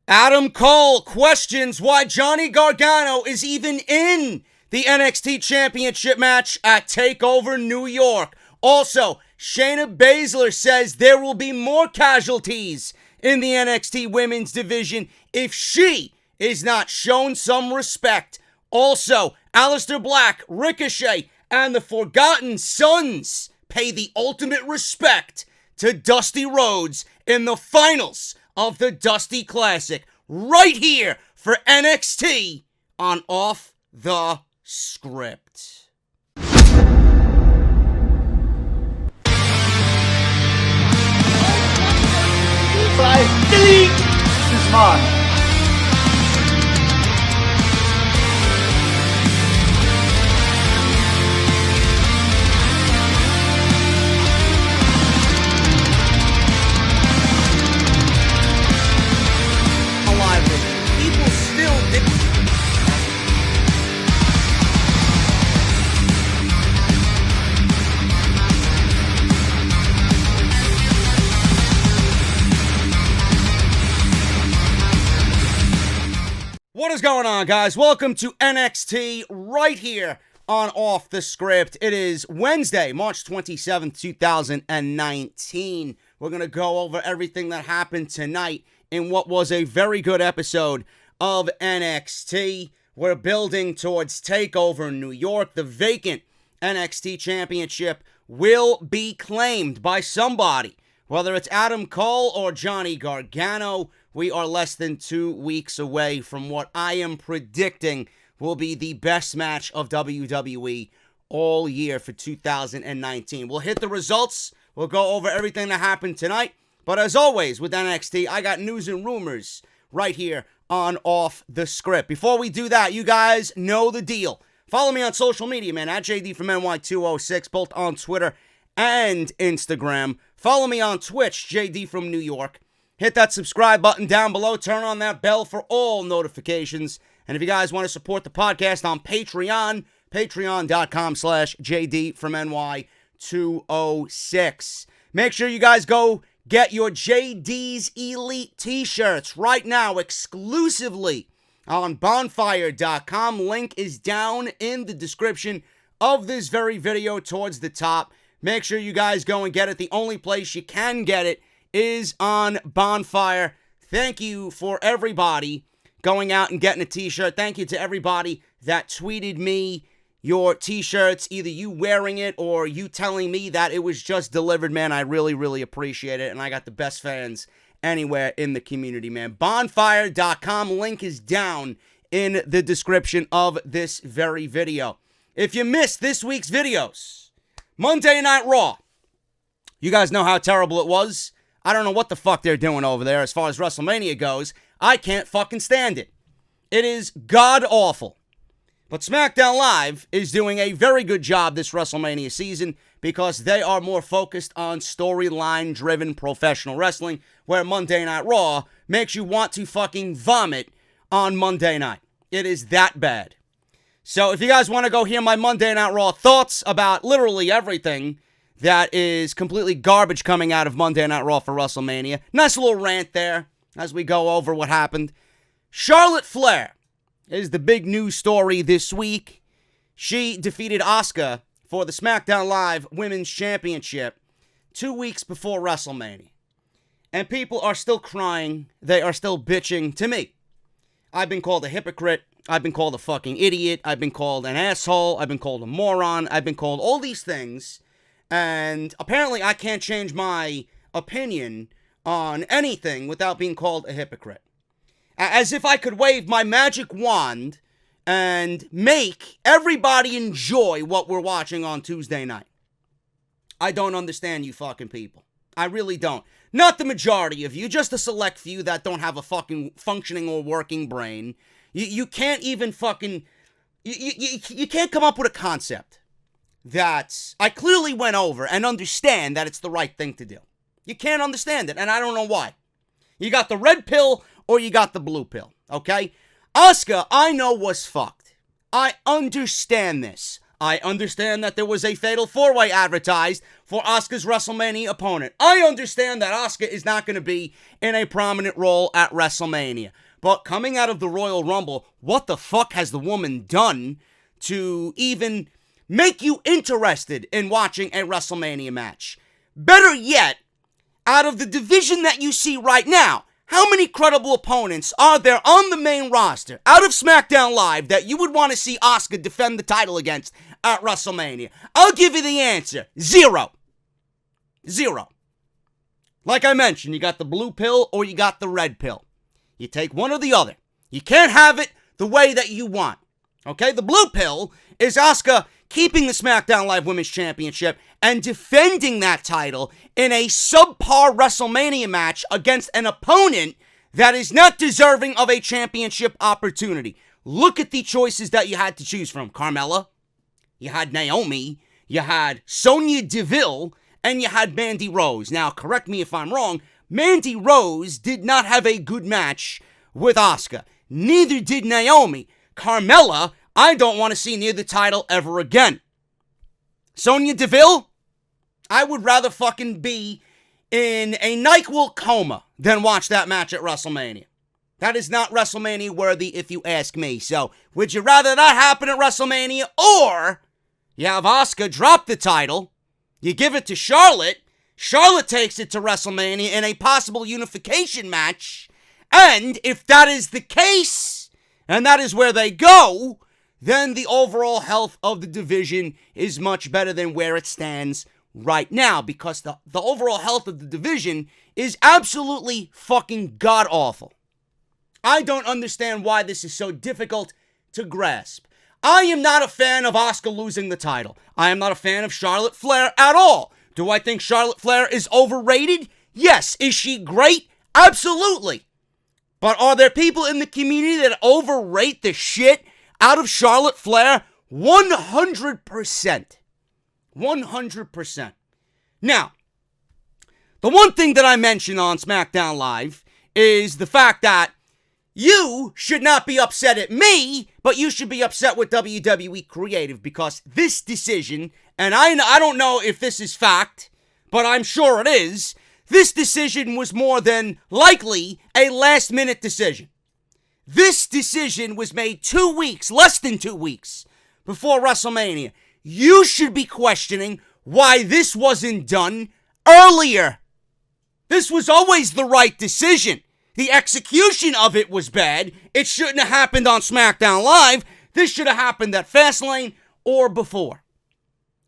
Adam Cole questions why Johnny Gargano is even in the NXT Championship match at TakeOver New York. Also, Shayna Baszler says there will be more casualties in the NXT Women's Division if she is not shown some respect. Also, Alistar Black, Ricochet, and the Forgotten Sons pay the ultimate respect to Dusty Rhodes in the finals of the Dusty Classic, right here for NXT on Off the Script. Delete! This is mine. What is going on, guys? Welcome to NXT right here on Off the Script. It is Wednesday, March 27th, 2019. We're going to go over everything that happened tonight in what was a very good episode of NXT. We're building towards TakeOver New York. The vacant NXT Championship will be claimed by somebody. Whether it's Adam Cole or Johnny Gargano, we are less than 2 weeks away from what I am predicting will be the best match of WWE all year for 2019. We'll hit the results. We'll go over everything that happened tonight. But as always with NXT, I got news and rumors right here on Off the Script. Before we do that, you guys know the deal. Follow me on social media, man, at JD from NY206, both on Twitter and Instagram. Follow me on Twitch, JD from New York. Hit that subscribe button down below. Turn on that bell for all notifications. And if you guys want to support the podcast on Patreon, patreon.com/JD from NY206. Make sure you guys go get your JD's Elite t-shirts right now exclusively on bonfire.com. Link is down in the description of this very video towards the top. Make sure you guys go and get it. The only place you can get it is on Bonfire. Thank you for everybody going out and getting a t-shirt. Thank you to everybody that tweeted me your t-shirts, either you wearing it or you telling me that it was just delivered, man. I really, really appreciate it, and I got the best fans anywhere in the community, man. Bonfire.com, link is down in the description of this very video. If you missed this week's videos, Monday Night Raw, you guys know how terrible it was. I don't know what the fuck they're doing over there as far as WrestleMania goes. I can't fucking stand it. It is god-awful. But SmackDown Live is doing a very good job this WrestleMania season because they are more focused on storyline-driven professional wrestling, where Monday Night Raw makes you want to fucking vomit on Monday night. It is that bad. So if you guys want to go hear my Monday Night Raw thoughts about literally everything that is completely garbage coming out of Monday Night Raw for WrestleMania. Nice little rant there as we go over what happened. Charlotte Flair is the big news story this week. She defeated Asuka for the SmackDown Live Women's Championship 2 weeks before WrestleMania. And people are still crying. They are still bitching to me. I've been called a hypocrite. I've been called a fucking idiot. I've been called an asshole. I've been called a moron. I've been called all these things. And apparently I can't change my opinion on anything without being called a hypocrite. As if I could wave my magic wand and make everybody enjoy what we're watching on Tuesday night. I don't understand you fucking people. I really don't. Not the majority of you, just a select few that don't have a fucking functioning or working brain. You can't even fucking... You can't come up with a concept that I clearly went over and understand that it's the right thing to do. You can't understand it, and I don't know why. You got the red pill or you got the blue pill, okay? Asuka, I know, was fucked. I understand this. I understand that there was a fatal 4-way advertised for Asuka's WrestleMania opponent. I understand that Asuka is not going to be in a prominent role at WrestleMania. But coming out of the Royal Rumble, what the fuck has the woman done to even make you interested in watching a WrestleMania match? Better yet, out of the division that you see right now, how many credible opponents are there on the main roster out of SmackDown Live that you would want to see Asuka defend the title against at WrestleMania? I'll give you the answer. 0. 0. Like I mentioned, you got the blue pill or you got the red pill. You take one or the other. You can't have it the way that you want. Okay? The blue pill is Asuka keeping the SmackDown Live Women's Championship and defending that title in a subpar WrestleMania match against an opponent that is not deserving of a championship opportunity. Look at the choices that you had to choose from. Carmella, you had Naomi, you had Sonya Deville, and you had Mandy Rose. Now, correct me if I'm wrong, Mandy Rose did not have a good match with Asuka. Neither did Naomi. Carmella, I don't want to see near the title ever again. Sonya Deville, I would rather fucking be in a NyQuil coma than watch that match at WrestleMania. That is not WrestleMania worthy if you ask me. So, would you rather that happen at WrestleMania, or you have Asuka drop the title, you give it to Charlotte, Charlotte takes it to WrestleMania in a possible unification match, and if that is the case, and that is where they go, then the overall health of the division is much better than where it stands right now, because the overall health of the division is absolutely fucking god-awful. I don't understand why this is so difficult to grasp. I am not a fan of Asuka losing the title. I am not a fan of Charlotte Flair at all. Do I think Charlotte Flair is overrated? Yes. Is she great? Absolutely. But are there people in the community that overrate the shit out of Charlotte Flair? 100%. 100%. Now, the one thing that I mentioned on SmackDown Live is the fact that you should not be upset at me, but you should be upset with WWE Creative, because this decision, and I don't know if this is fact, but I'm sure it is, this decision was more than likely a last-minute decision. This decision was made 2 weeks, less than 2 weeks, before WrestleMania. You should be questioning why this wasn't done earlier. This was always the right decision. The execution of it was bad. It shouldn't have happened on SmackDown Live. This should have happened at Fastlane or before.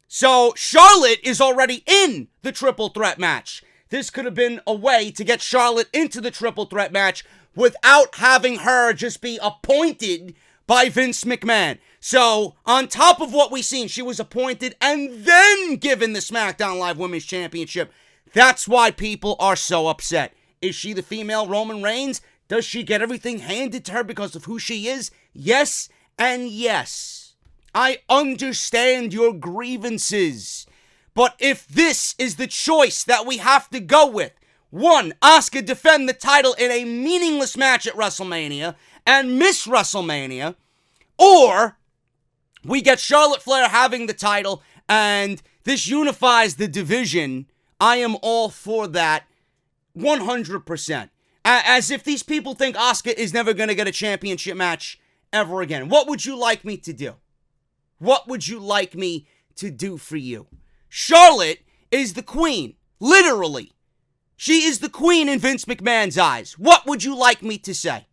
So Charlotte is already in the triple threat match. This could have been a way to get Charlotte into the triple threat match without having her just be appointed by Vince McMahon. So, on top of what we've seen, she was appointed and then given the SmackDown Live Women's Championship. That's why people are so upset. Is she the female Roman Reigns? Does she get everything handed to her because of who she is? Yes and yes. I understand your grievances. But if this is the choice that we have to go with, 1, Asuka defend the title in a meaningless match at WrestleMania and miss WrestleMania, or we get Charlotte Flair having the title and this unifies the division, I am all for that 100%. As if these people think Asuka is never going to get a championship match ever again. What would you like me to do? What would you like me to do for you? Charlotte is the queen, literally. She is the queen in Vince McMahon's eyes. What would you like me to say?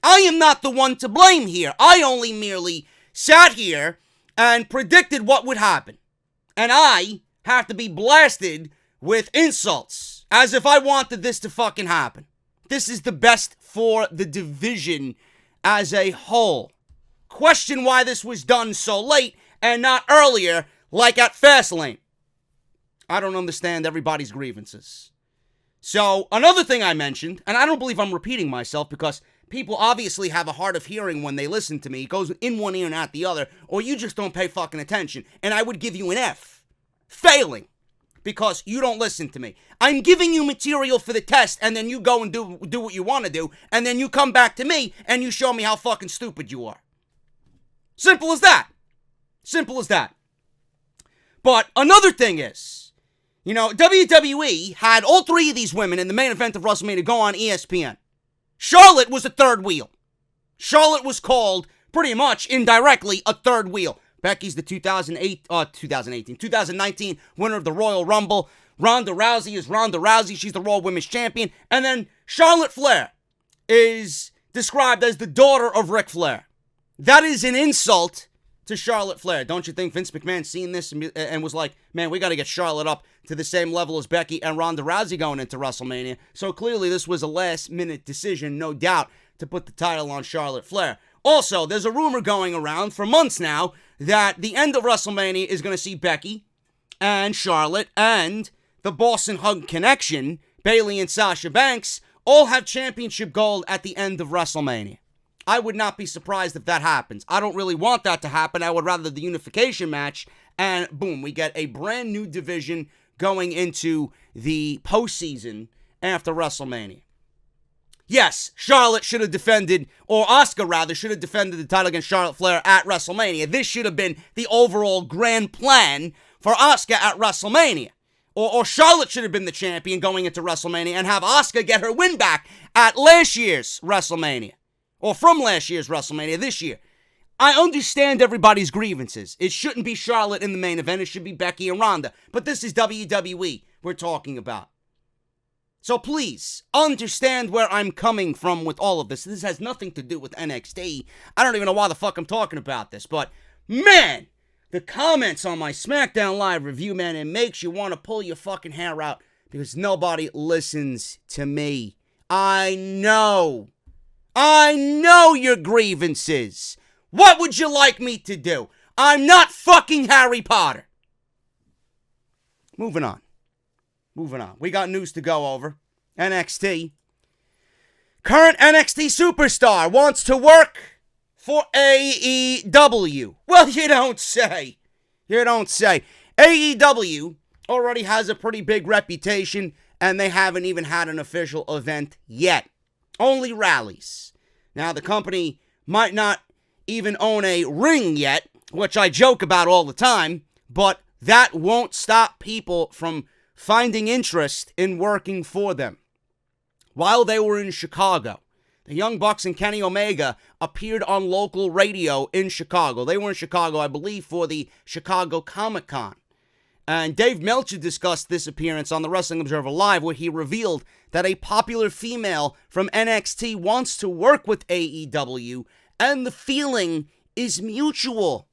I am not the one to blame here. I only merely sat here and predicted what would happen. And I have to be blasted with insults as if I wanted this to fucking happen. This is the best for the division as a whole. Question why this was done so late and not earlier, like at Fastlane. I don't understand everybody's grievances. So, another thing I mentioned, and I don't believe I'm repeating myself because people obviously have a hard of hearing when they listen to me. It goes in one ear and out the other, or you just don't pay fucking attention. And I would give you an F. Failing. Because you don't listen to me. I'm giving you material for the test, and then you go and do what you want to do, and then you come back to me, and you show me how fucking stupid you are. Simple as that. Simple as that. But another thing is, WWE had all three of these women in the main event of WrestleMania go on ESPN. Charlotte was a third wheel. Charlotte was called, pretty much indirectly, a third wheel. Becky's the 2019 winner of the Royal Rumble. Ronda Rousey is Ronda Rousey. She's the Raw Women's Champion. And then Charlotte Flair is described as the daughter of Ric Flair. That is an insult to Charlotte Flair. Don't you think Vince McMahon seen this and was like, man, we got to get Charlotte up to the same level as Becky and Ronda Rousey going into WrestleMania? So clearly this was a last-minute decision, no doubt, to put the title on Charlotte Flair. Also, there's a rumor going around for months now that the end of WrestleMania is going to see Becky and Charlotte and the Boston Hug Connection, Bayley and Sasha Banks, all have championship gold at the end of WrestleMania. I would not be surprised if that happens. I don't really want that to happen. I would rather the unification match, and boom, we get a brand new division going into the postseason after WrestleMania. Yes, Charlotte should have defended, or Asuka rather, should have defended the title against Charlotte Flair at WrestleMania. This should have been the overall grand plan for Asuka at WrestleMania. Or Charlotte should have been the champion going into WrestleMania and have Asuka get her win back at last year's WrestleMania. Or from last year's WrestleMania this year. I understand everybody's grievances. It shouldn't be Charlotte in the main event. It should be Becky and Ronda. But this is WWE we're talking about. So please, understand where I'm coming from with all of this. This has nothing to do with NXT. I don't even know why the fuck I'm talking about this. But, man, the comments on my SmackDown Live review, man, it makes you want to pull your fucking hair out because nobody listens to me. I know your grievances. What would you like me to do? I'm not fucking Harry Potter. Moving on. We got news to go over. NXT. Current NXT superstar wants to work for AEW. Well, you don't say. AEW already has a pretty big reputation, and they haven't even had an official event yet. Only rallies. Now, the company might not even own a ring yet, which I joke about all the time, but that won't stop people from finding interest in working for them. While they were in Chicago, the Young Bucks and Kenny Omega appeared on local radio in Chicago. They were in Chicago, I believe, for the Chicago Comic-Con. And Dave Meltzer discussed this appearance on the Wrestling Observer Live, where he revealed that a popular female from NXT wants to work with AEW, and the feeling is mutual.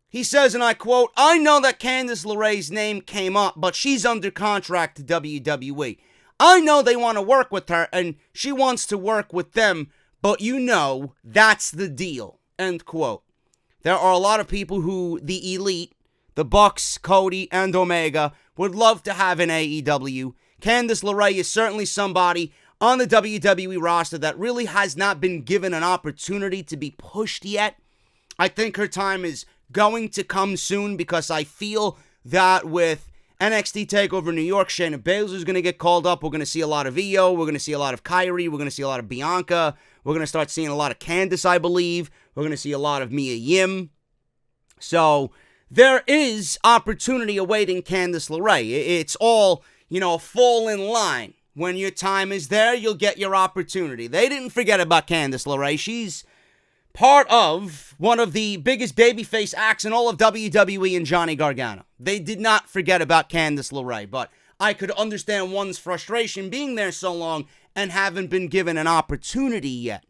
He says, and I quote, "I know that Candice LeRae's name came up, but she's under contract to WWE. I know they want to work with her, and she wants to work with them, but that's the deal." End quote. There are a lot of people who the Elite, the Bucks, Cody, and Omega, would love to have in AEW. Candice LeRae is certainly somebody on the WWE roster that really has not been given an opportunity to be pushed yet. I think her time is going to come soon because I feel that with NXT TakeOver New York, Shayna Baszler is going to get called up. We're going to see a lot of Io. We're going to see a lot of Kyrie. We're going to see a lot of Bianca. We're going to start seeing a lot of Candice, I believe. We're going to see a lot of Mia Yim. So there is opportunity awaiting Candice LeRae. It's all, fall in line. When your time is there, you'll get your opportunity. They didn't forget about Candice LeRae. She's part of one of the biggest babyface acts in all of WWE and Johnny Gargano. They did not forget about Candice LeRae, but I could understand one's frustration being there so long and haven't been given an opportunity yet.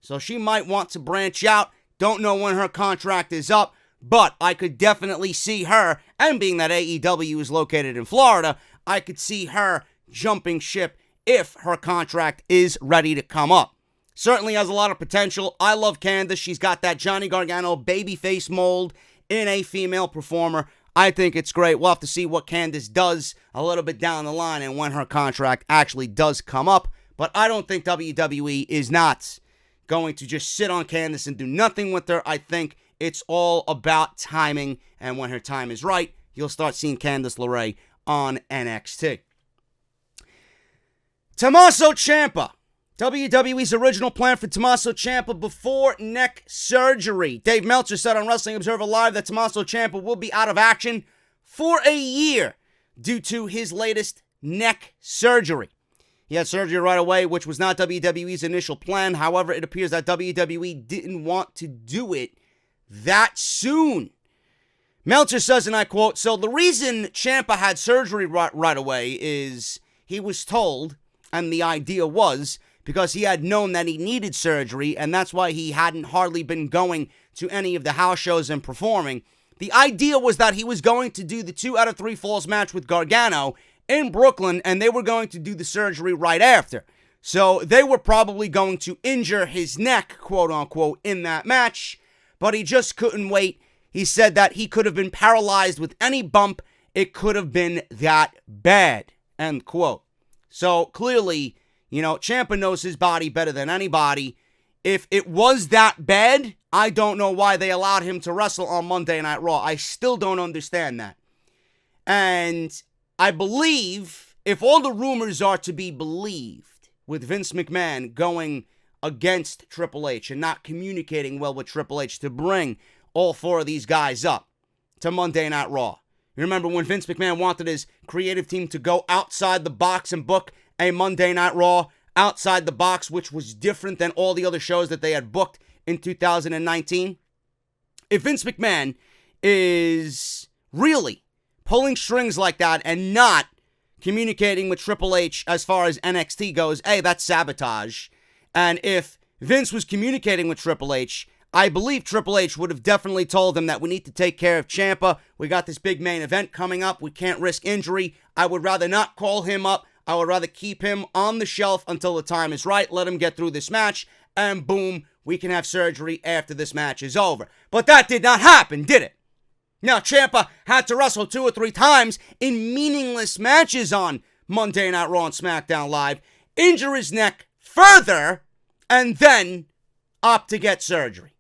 So she might want to branch out. Don't know when her contract is up, but I could definitely see her, and being that AEW is located in Florida, I could see her jumping ship if her contract is ready to come up. Certainly has a lot of potential. I love Candice. She's got that Johnny Gargano babyface mold in a female performer. I think it's great. We'll have to see what Candice does a little bit down the line and when her contract actually does come up. But I don't think WWE is not going to just sit on Candice and do nothing with her. I think it's all about timing. And when her time is right, you'll start seeing Candice LeRae on NXT. Tommaso Champa WWE's original plan for Tommaso Champa before neck surgery. Dave Meltzer said on Wrestling Observer Live that Tommaso Champa will be out of action for a year due to his latest neck surgery. He had surgery right away, which was not WWE's initial plan. However, it appears that WWE didn't want to do it that soon. Meltzer says, and I quote, "So the reason Ciampa had surgery right away is he was told, and the idea was because he had known that he needed surgery, and that's why he hadn't hardly been going to any of the house shows and performing. The idea was that he was going to do the 2 out of 3 falls match with Gargano in Brooklyn, and they were going to do the surgery right after. So they were probably going to injure his neck, quote unquote, in that match, but he just couldn't wait. He said that he could have been paralyzed with any bump. It could have been that bad," end quote. So clearly, Ciampa knows his body better than anybody. If it was that bad, I don't know why they allowed him to wrestle on Monday Night Raw. I still don't understand that. And I believe, if all the rumors are to be believed, with Vince McMahon going against Triple H and not communicating well with Triple H to bring all 4 of these guys up to Monday Night Raw. You remember when Vince McMahon wanted his creative team to go outside the box and book a Monday Night Raw outside the box, which was different than all the other shows that they had booked in 2019? If Vince McMahon is really pulling strings like that and not communicating with Triple H as far as NXT goes, hey, that's sabotage. And if Vince was communicating with Triple H, I believe Triple H would have definitely told him that we need to take care of Ciampa. We got this big main event coming up. We can't risk injury. I would rather not call him up. I would rather keep him on the shelf until the time is right. Let him get through this match. And boom, we can have surgery after this match is over. But that did not happen, did it? Now, Ciampa had to wrestle 2 or 3 times in meaningless matches on Monday Night Raw and SmackDown Live, injure his neck further, and then opt to get surgery.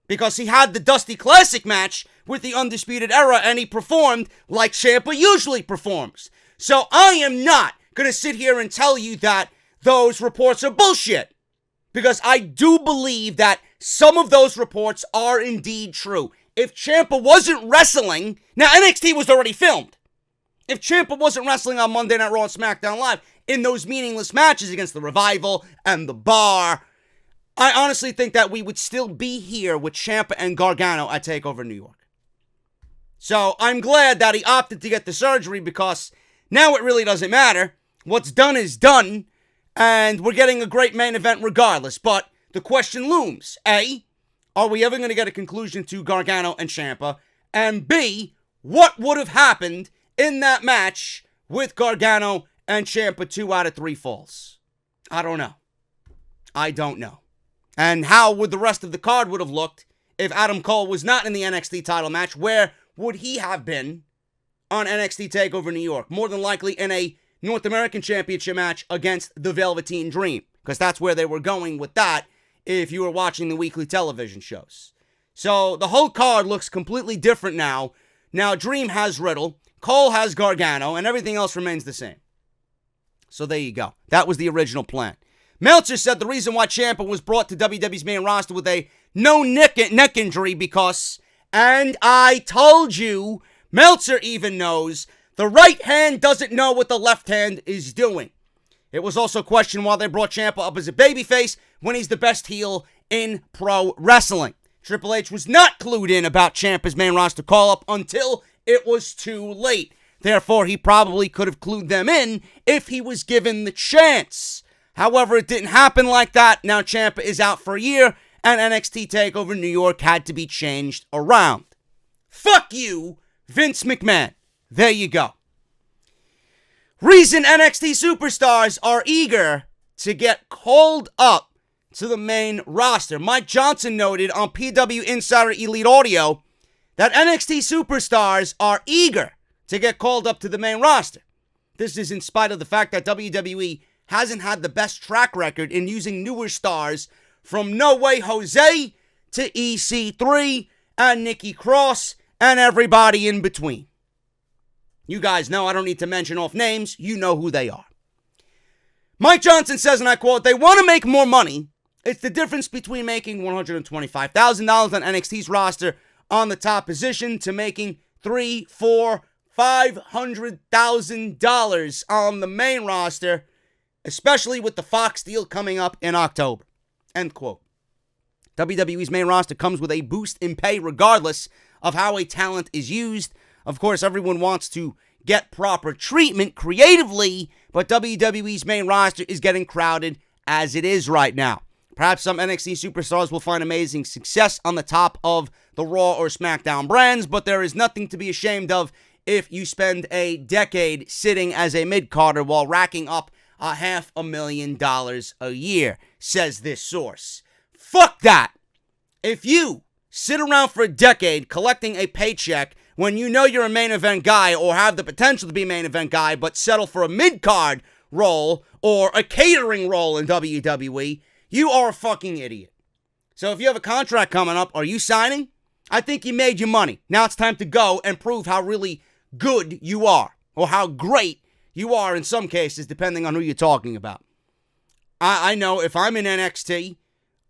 Because he had the Dusty Classic match with the Undisputed Era, and he performed like Ciampa usually performs. So I am not going to sit here and tell you that those reports are bullshit. Because I do believe that some of those reports are indeed true. If Ciampa wasn't wrestling, now NXT was already filmed. If Ciampa wasn't wrestling on Monday Night Raw and SmackDown Live in those meaningless matches against the Revival and the Bar, I honestly think that we would still be here with Ciampa and Gargano at TakeOver New York. So I'm glad that he opted to get the surgery, because now it really doesn't matter. What's done is done, and we're getting a great main event regardless. But the question looms: A, are we ever going to get a conclusion to Gargano and Ciampa? And B, what would have happened in that match with Gargano and Ciampa 2 out of 3 falls? I don't know. I don't know. And how would the rest of the card would have looked if Adam Cole was not in the NXT title match? Where would he have been on NXT TakeOver New York? More than likely in a North American Championship match against the Velveteen Dream, because that's where they were going with that if you were watching the weekly television shows. So the whole card looks completely different now. Now Dream has Riddle, Cole has Gargano, and everything else remains the same. So there you go. That was the original plan. Meltzer said the reason why Ciampa was brought to WWE's main roster with a no neck injury because, and I told you, Meltzer even knows, the right hand doesn't know what the left hand is doing. It was also questioned why they brought Ciampa up as a babyface when he's the best heel in pro wrestling. Triple H was not clued in about Ciampa's main roster call-up until it was too late. Therefore, he probably could have clued them in if he was given the chance. However, it didn't happen like that. Now Ciampa is out for a year, and NXT TakeOver New York had to be changed around. Fuck you, Vince McMahon. There you go. Reason NXT superstars are eager to get called up to the main roster. Mike Johnson noted on PW Insider Elite Audio that NXT superstars are eager to get called up to the main roster. This is in spite of the fact that WWE hasn't had the best track record in using newer stars from No Way Jose to EC3 and Nikki Cross and everybody in between. You guys know I don't need to mention off names. You know who they are. Mike Johnson says, and I quote, they want to make more money. It's the difference between making $125,000 on NXT's roster on the top position to making $300,000, $400,000, $500,000 on the main roster, especially with the Fox deal coming up in October. End quote. WWE's main roster comes with a boost in pay regardless of how a talent is used. Of course, everyone wants to get proper treatment creatively, but WWE's main roster is getting crowded as it is right now. Perhaps some NXT superstars will find amazing success on the top of the Raw or SmackDown brands, but there is nothing to be ashamed of if you spend a decade sitting as a mid-carder while racking up $500,000 a year, says this source. Fuck that! If you sit around for a decade collecting a paycheck when you know you're a main event guy or have the potential to be a main event guy but settle for a mid-card role or a catering role in WWE, you are a fucking idiot. So if you have a contract coming up, are you signing? I think you made your money. Now it's time to go and prove how really good you are, or how great you are in some cases, depending on who you're talking about. I know if I'm in NXT,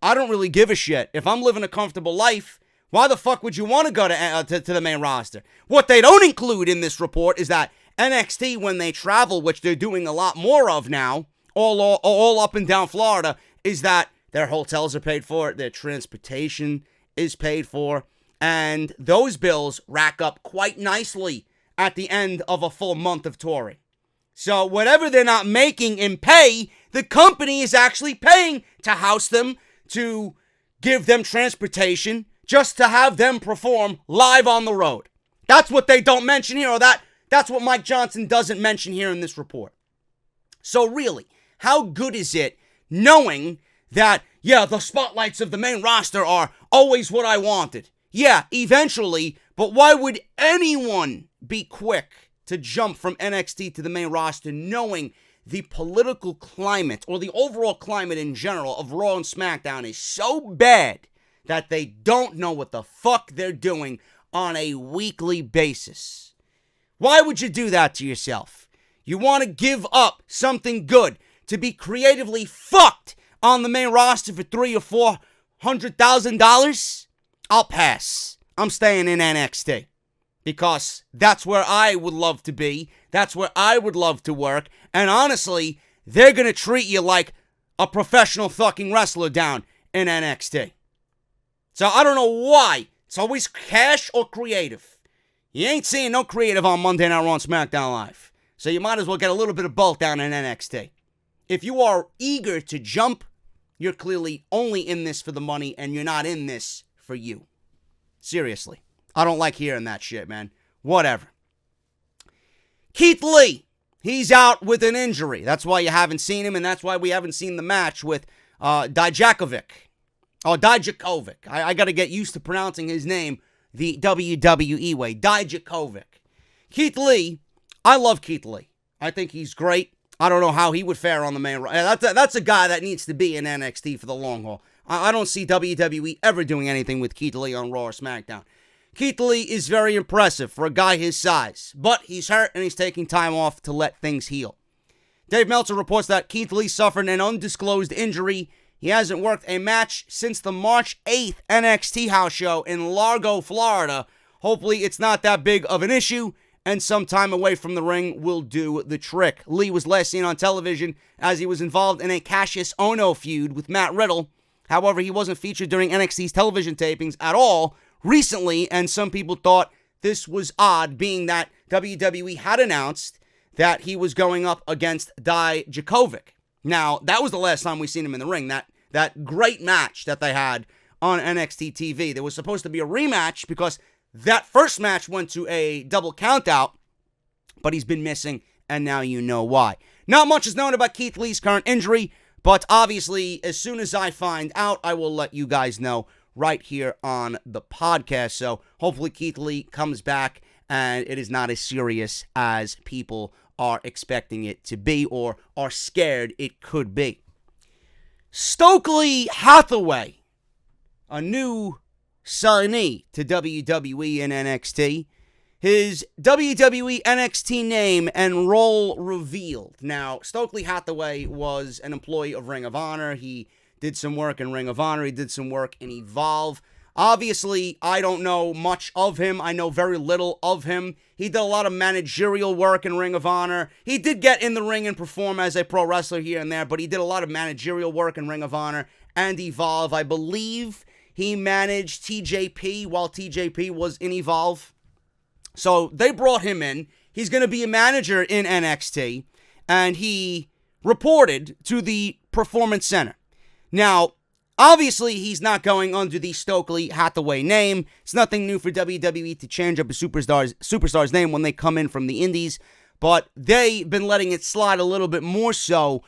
I don't really give a shit. If I'm living a comfortable life, why the fuck would you want to go to the main roster? What they don't include in this report is that NXT, when they travel, which they're doing a lot more of now, all up and down Florida, is that their hotels are paid for, their transportation is paid for, and those bills rack up quite nicely at the end of a full month of touring. So whatever they're not making in pay, the company is actually paying to house them, to give them transportation, just to have them perform live on the road. That's what they don't mention here, or that's what Mike Johnson doesn't mention here in this report. So really, how good is it knowing that, yeah, the spotlights of the main roster are always what I wanted? Yeah, eventually, but why would anyone be quick to jump from NXT to the main roster knowing the political climate, or the overall climate in general, of Raw and SmackDown is so bad that they don't know what the fuck they're doing on a weekly basis? Why would you do that to yourself? You want to give up something good to be creatively fucked on the main roster for $300,000 or $400,000? I'll pass. I'm staying in NXT because that's where I would love to be. That's where I would love to work. And honestly, they're going to treat you like a professional fucking wrestler down in NXT. So I don't know why. It's always cash or creative. You ain't seeing no creative on Monday Night Raw and SmackDown Live. So you might as well get a little bit of both down in NXT. If you are eager to jump, you're clearly only in this for the money, and you're not in this for you. Seriously. I don't like hearing that shit, man. Whatever. Keith Lee. He's out with an injury. That's why you haven't seen him, and that's why we haven't seen the match with Dijakovic. I got to get used to pronouncing his name the WWE way. Dijakovic. Keith Lee. I love Keith Lee. I think he's great. I don't know how he would fare on the main roster. That's a guy that needs to be in NXT for the long haul. I don't see WWE ever doing anything with Keith Lee on Raw or SmackDown. Keith Lee is very impressive for a guy his size, but he's hurt and he's taking time off to let things heal. Dave Meltzer reports that Keith Lee suffered an undisclosed injury. He hasn't worked a match since the March 8th NXT house show in Largo, Florida. Hopefully it's not that big of an issue, and some time away from the ring will do the trick. Lee was last seen on television as he was involved in a Cassius Ohno feud with Matt Riddle. However, he wasn't featured during NXT's television tapings at all recently, and some people thought this was odd, being that WWE had announced that he was going up against Dijakovic. Now, that was the last time we seen him in the ring, that great match that they had on NXT TV. There was supposed to be a rematch because that first match went to a double countout, but he's been missing, and now you know why. Not much is known about Keith Lee's current injury, but obviously, as soon as I find out, I will let you guys know right here on the podcast. So hopefully Keith Lee comes back and it is not as serious as people are expecting it to be or are scared it could be. Stokely Hathaway, a new signee to WWE and NXT, his WWE NXT name and role revealed. Now, Stokely Hathaway was an employee of Ring of Honor. He did some work in Ring of Honor. He did some work in Evolve. Obviously, I don't know much of him. I know very little of him. He did a lot of managerial work in Ring of Honor. He did get in the ring and perform as a pro wrestler here and there, but he did a lot of managerial work in Ring of Honor and Evolve. I believe he managed TJP while TJP was in Evolve. So they brought him in. He's going to be a manager in NXT, and he reported to the Performance Center. Now, obviously, he's not going under the Stokely Hathaway name. It's nothing new for WWE to change up a superstar's name when they come in from the indies, but they've been letting it slide a little bit more so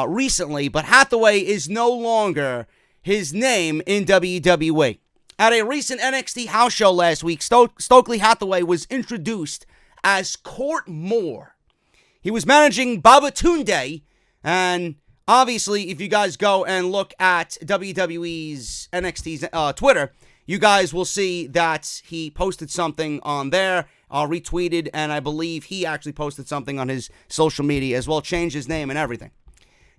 recently. But Hathaway is no longer his name in WWE. At a recent NXT house show last week, Stokely Hathaway was introduced as Court Moore. He was managing Babatunde, and obviously, if you guys go and look at WWE's NXT's Twitter, you guys will see that he posted something on there, retweeted, and I believe he actually posted something on his social media as well, changed his name and everything.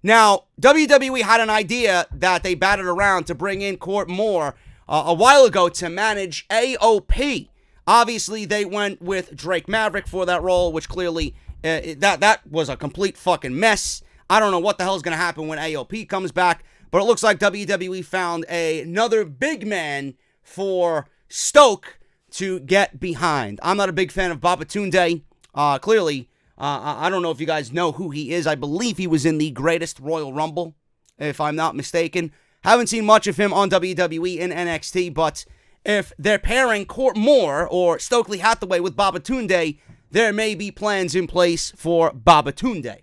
Now, WWE had an idea that they batted around to bring in Court Moore a while ago to manage AOP. Obviously, they went with Drake Maverick for that role, which clearly, that was a complete fucking mess. I don't know what the hell is going to happen when AOP comes back, but it looks like WWE found another big man for Stoke to get behind. I'm not a big fan of Babatunde. Clearly, I don't know if you guys know who he is. I believe he was in the Greatest Royal Rumble, if I'm not mistaken. Haven't seen much of him on WWE in NXT, but if they're pairing Court Moore or Stokely Hathaway with Babatunde, there may be plans in place for Babatunde.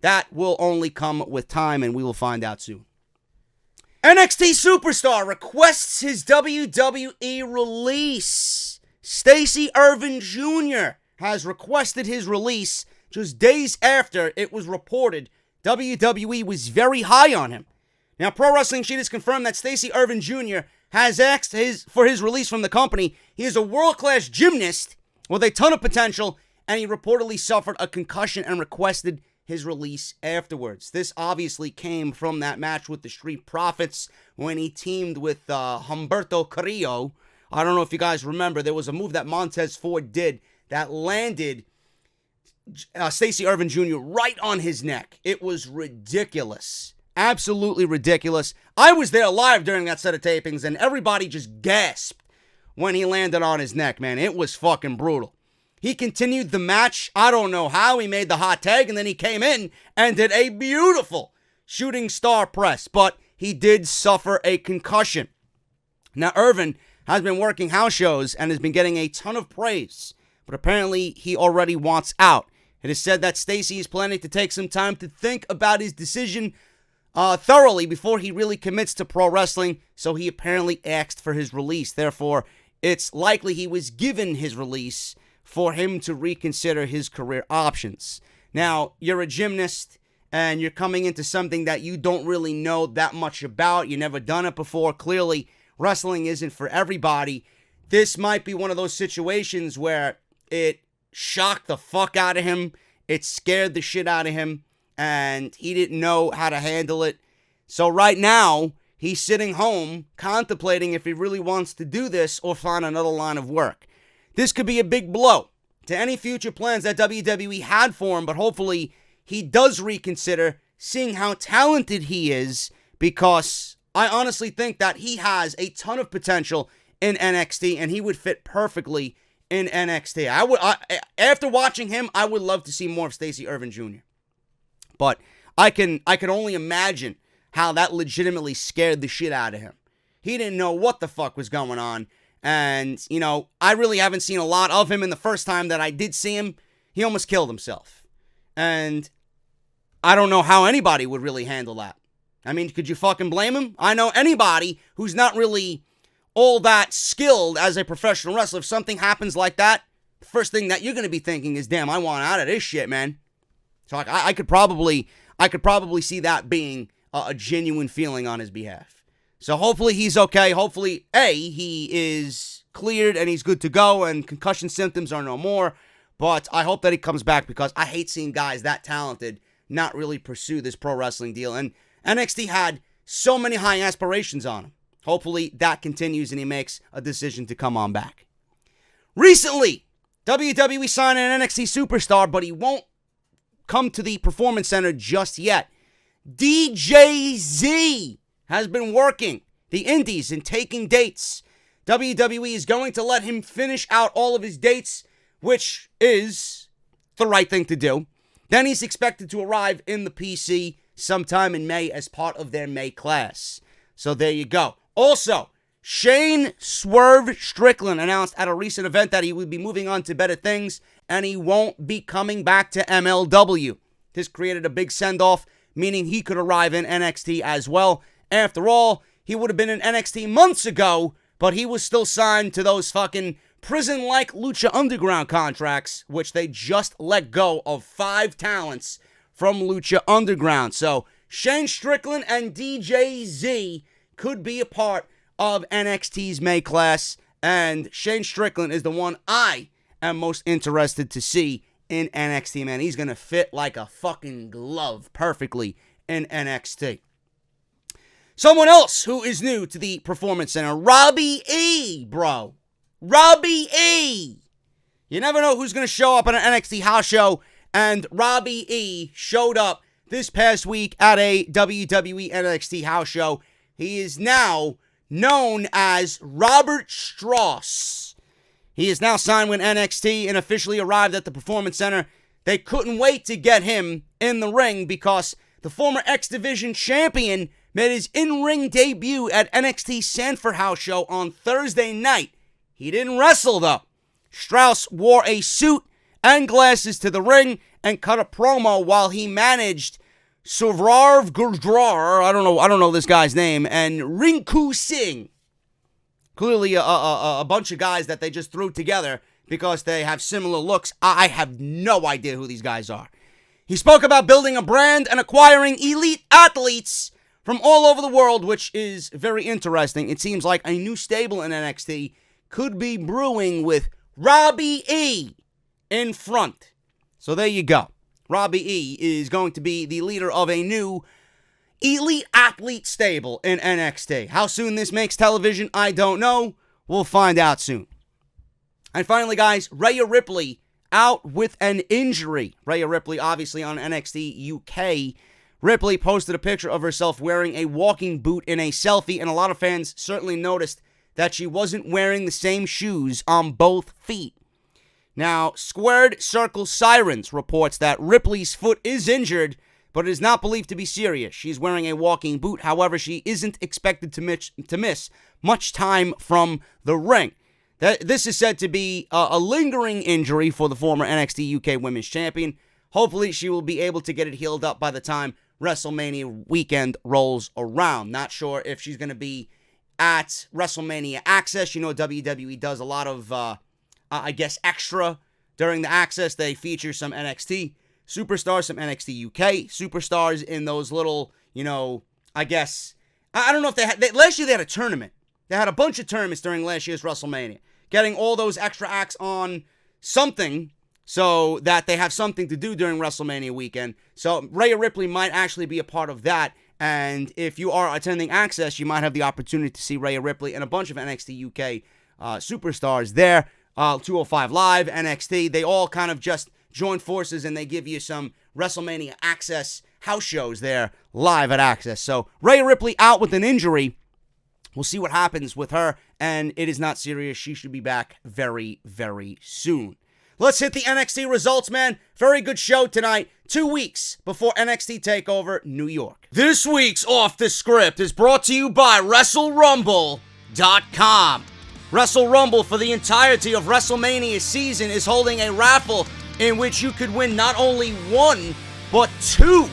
That will only come with time, and we will find out soon. NXT Superstar requests his WWE release. Stacey Irvin Jr. has requested his release just days after it was reported WWE was very high on him. Now, Pro Wrestling Sheet has confirmed that Stacey Irvin Jr. has asked for his release from the company. He is a world-class gymnast with a ton of potential, and he reportedly suffered a concussion and requested his release afterwards. This obviously came from that match with the Street Profits when he teamed with Humberto Carrillo. I don't know if you guys remember, there was a move that Montez Ford did that landed Stacey Irvin Jr. right on his neck. It was ridiculous. Absolutely ridiculous. I was there live during that set of tapings, and everybody just gasped when he landed on his neck, man. It was fucking brutal. He continued the match. I don't know how. He made the hot tag, and then he came in and did a beautiful shooting star press, but he did suffer a concussion. Now, Irvin has been working house shows and has been getting a ton of praise, but apparently he already wants out. It is said that Stacey is planning to take some time to think about his decision thoroughly before he really commits to pro wrestling, so he apparently asked for his release. Therefore, it's likely he was given his release for him to reconsider his career options. Now, you're a gymnast, and you're coming into something that you don't really know that much about. You've never done it before. Clearly, wrestling isn't for everybody. This might be one of those situations where it shocked the fuck out of him. It scared the shit out of him, and he didn't know how to handle it. So right now, he's sitting home contemplating if he really wants to do this or find another line of work. This could be a big blow to any future plans that WWE had for him, but hopefully he does reconsider, seeing how talented he is, because I honestly think that he has a ton of potential in NXT, and he would fit perfectly in NXT. After watching him, I would love to see more of Stacey Irvin Jr. But I can only imagine how that legitimately scared the shit out of him. He didn't know what the fuck was going on. And, you know, I really haven't seen a lot of him. And the first time that I did see him, he almost killed himself. And I don't know how anybody would really handle that. I mean, could you fucking blame him? I know anybody who's not really all that skilled as a professional wrestler, if something happens like that, the first thing that you're going to be thinking is, damn, I want out of this shit, man. So I could probably see that being a genuine feeling on his behalf. So hopefully he's okay. Hopefully, he is cleared and he's good to go and concussion symptoms are no more. But I hope that he comes back because I hate seeing guys that talented not really pursue this pro wrestling deal. And NXT had so many high aspirations on him. Hopefully that continues and he makes a decision to come on back. Recently, WWE signed an NXT superstar, but he won't come to the Performance Center just yet. DJZ has been working the indies and taking dates. WWE is going to let him finish out all of his dates, which is the right thing to do. Then he's expected to arrive in the PC sometime in May as part of their May class. So there you go. Also, Shane Swerve Strickland announced at a recent event that he would be moving on to better things and he won't be coming back to MLW. This created a big send-off, meaning he could arrive in NXT as well. After all, he would have been in NXT months ago, but he was still signed to those fucking prison-like Lucha Underground contracts, which they just let go of 5 talents from Lucha Underground. So, Shane Strickland and DJZ could be a part of NXT's May class, and Shane Strickland is the one I am most interested to see in NXT, man. He's going to fit like a fucking glove perfectly in NXT. Someone else who is new to the Performance Center, Robbie E, bro. Robbie E. You never know who's going to show up at an NXT house show, and Robbie E showed up this past week at a WWE NXT house show. He is now known as Robert Strauss. He is now signed with NXT and officially arrived at the Performance Center. They couldn't wait to get him in the ring because the former X Division champion made his in-ring debut at NXT Sanford House Show on Thursday night. He didn't wrestle, though. Strauss wore a suit and glasses to the ring and cut a promo while he managed Saurav Gurdwar, I don't know this guy's name, and Rinku Singh. Clearly a bunch of guys that they just threw together because they have similar looks. I have no idea who these guys are. He spoke about building a brand and acquiring elite athletes from all over the world, which is very interesting. It seems like a new stable in NXT could be brewing with Robbie E in front. So there you go. Robbie E is going to be the leader of a new elite athlete stable in NXT. How soon this makes television, I don't know. We'll find out soon. And finally, guys, Rhea Ripley out with an injury. Rhea Ripley, obviously on NXT UK. Ripley posted a picture of herself wearing a walking boot in a selfie, and a lot of fans certainly noticed that she wasn't wearing the same shoes on both feet. Now, Squared Circle Sirens reports that Ripley's foot is injured, but it is not believed to be serious. She's wearing a walking boot. However, she isn't expected to miss much time from the ring. This is said to be a lingering injury for the former NXT UK Women's Champion. Hopefully, she will be able to get it healed up by the time WrestleMania weekend rolls around. Not sure if she's going to be at WrestleMania Access. You know, WWE does a lot of extra during the Access. They feature some NXT superstars, some NXT UK superstars in those little, I don't know if they had, last year they had a tournament. They had a bunch of tournaments during last year's WrestleMania, getting all those extra acts on something so that they have something to do during WrestleMania weekend. So Rhea Ripley might actually be a part of that. And if you are attending Access, you might have the opportunity to see Rhea Ripley and a bunch of NXT UK superstars there. 205 Live, NXT, they all kind of just join forces and they give you some WrestleMania Access house shows there live at Access. So Rhea Ripley out with an injury. We'll see what happens with her, and it is not serious. She should be back very, very soon. Let's hit the NXT results, man. Very good show tonight. 2 weeks before NXT TakeOver New York. This week's Off the Script is brought to you by WrestleRumble.com. Wrestle Rumble for the entirety of WrestleMania season is holding a raffle in which you could win not only 1, but 2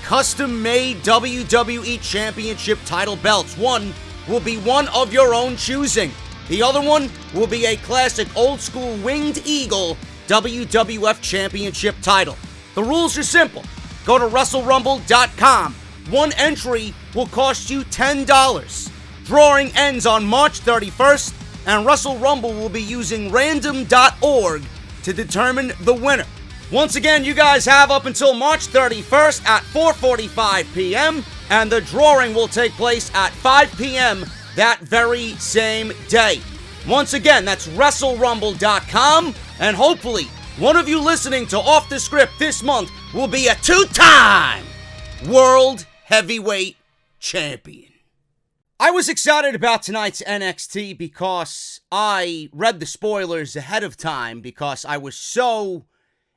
custom-made WWE Championship title belts. One will be one of your own choosing. The other one will be a classic old-school Winged Eagle WWF Championship title. The rules are simple. Go to WrestleRumble.com. One entry will cost you $10. Drawing ends on March 31st, and Wrestle Rumble will be using random.org to determine the winner. Once again, you guys have up until March 31st at 4:45 p.m., and the drawing will take place at 5 p.m. that very same day. Once again, that's WrestleRumble.com, and hopefully, one of you listening to Off the Script this month will be a two-time World Heavyweight Champion. I was excited about tonight's NXT because I read the spoilers ahead of time because I was so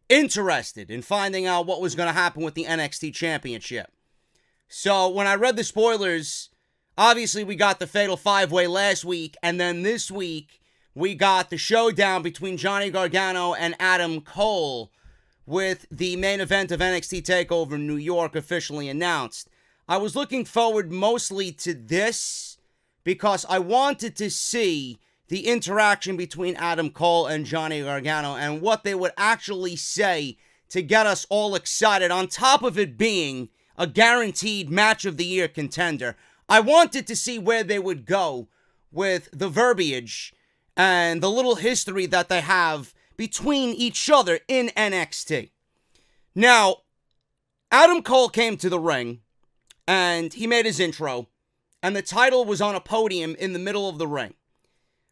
interested in finding out what was going to happen with the NXT Championship. So when I read the spoilers, obviously we got the Fatal 5-Way last week, and then this week we got the showdown between Johnny Gargano and Adam Cole with the main event of NXT TakeOver New York officially announced. I was looking forward mostly to this because I wanted to see the interaction between Adam Cole and Johnny Gargano and what they would actually say to get us all excited, on top of it being a guaranteed Match of the Year contender. I wanted to see where they would go with the verbiage and the little history that they have between each other in NXT. Now, Adam Cole came to the ring, and he made his intro, and the title was on a podium in the middle of the ring.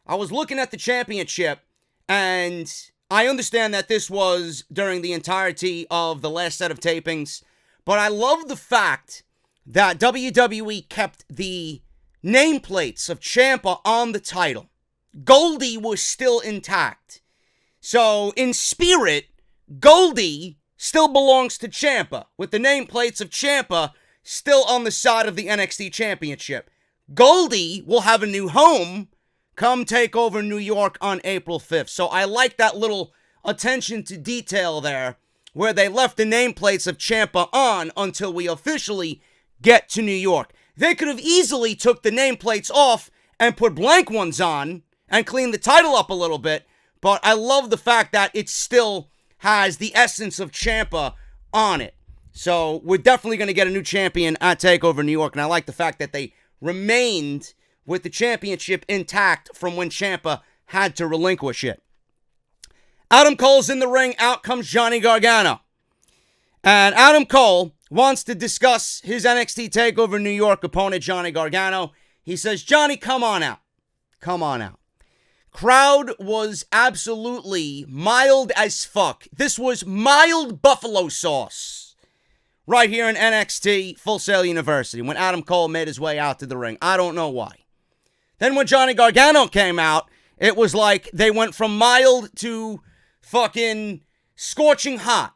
I was looking at the championship, and I understand that this was during the entirety of the last set of tapings, but I love the fact that WWE kept the nameplates of Ciampa on the title. Goldie was still intact. So, in spirit, Goldie still belongs to Ciampa, with the nameplates of Ciampa still on the side of the NXT Championship. Goldie will have a new home come TakeOver New York on April 5th. So I like that little attention to detail there, where they left the nameplates of Ciampa on until we officially get to New York. They could have easily took the nameplates off and put blank ones on and cleaned the title up a little bit, but I love the fact that it still has the essence of Ciampa on it. So we're definitely going to get a new champion at TakeOver New York, and I like the fact that they remained with the championship intact from when Ciampa had to relinquish it. Adam Cole's in the ring. Out comes Johnny Gargano. And Adam Cole wants to discuss his NXT TakeOver New York opponent, Johnny Gargano. He says, "Johnny, come on out. Come on out." Crowd was absolutely mild as fuck. This was mild buffalo sauce right here in NXT Full Sail University when Adam Cole made his way out to the ring. I don't know why. Then when Johnny Gargano came out, it was like they went from mild to fucking scorching hot.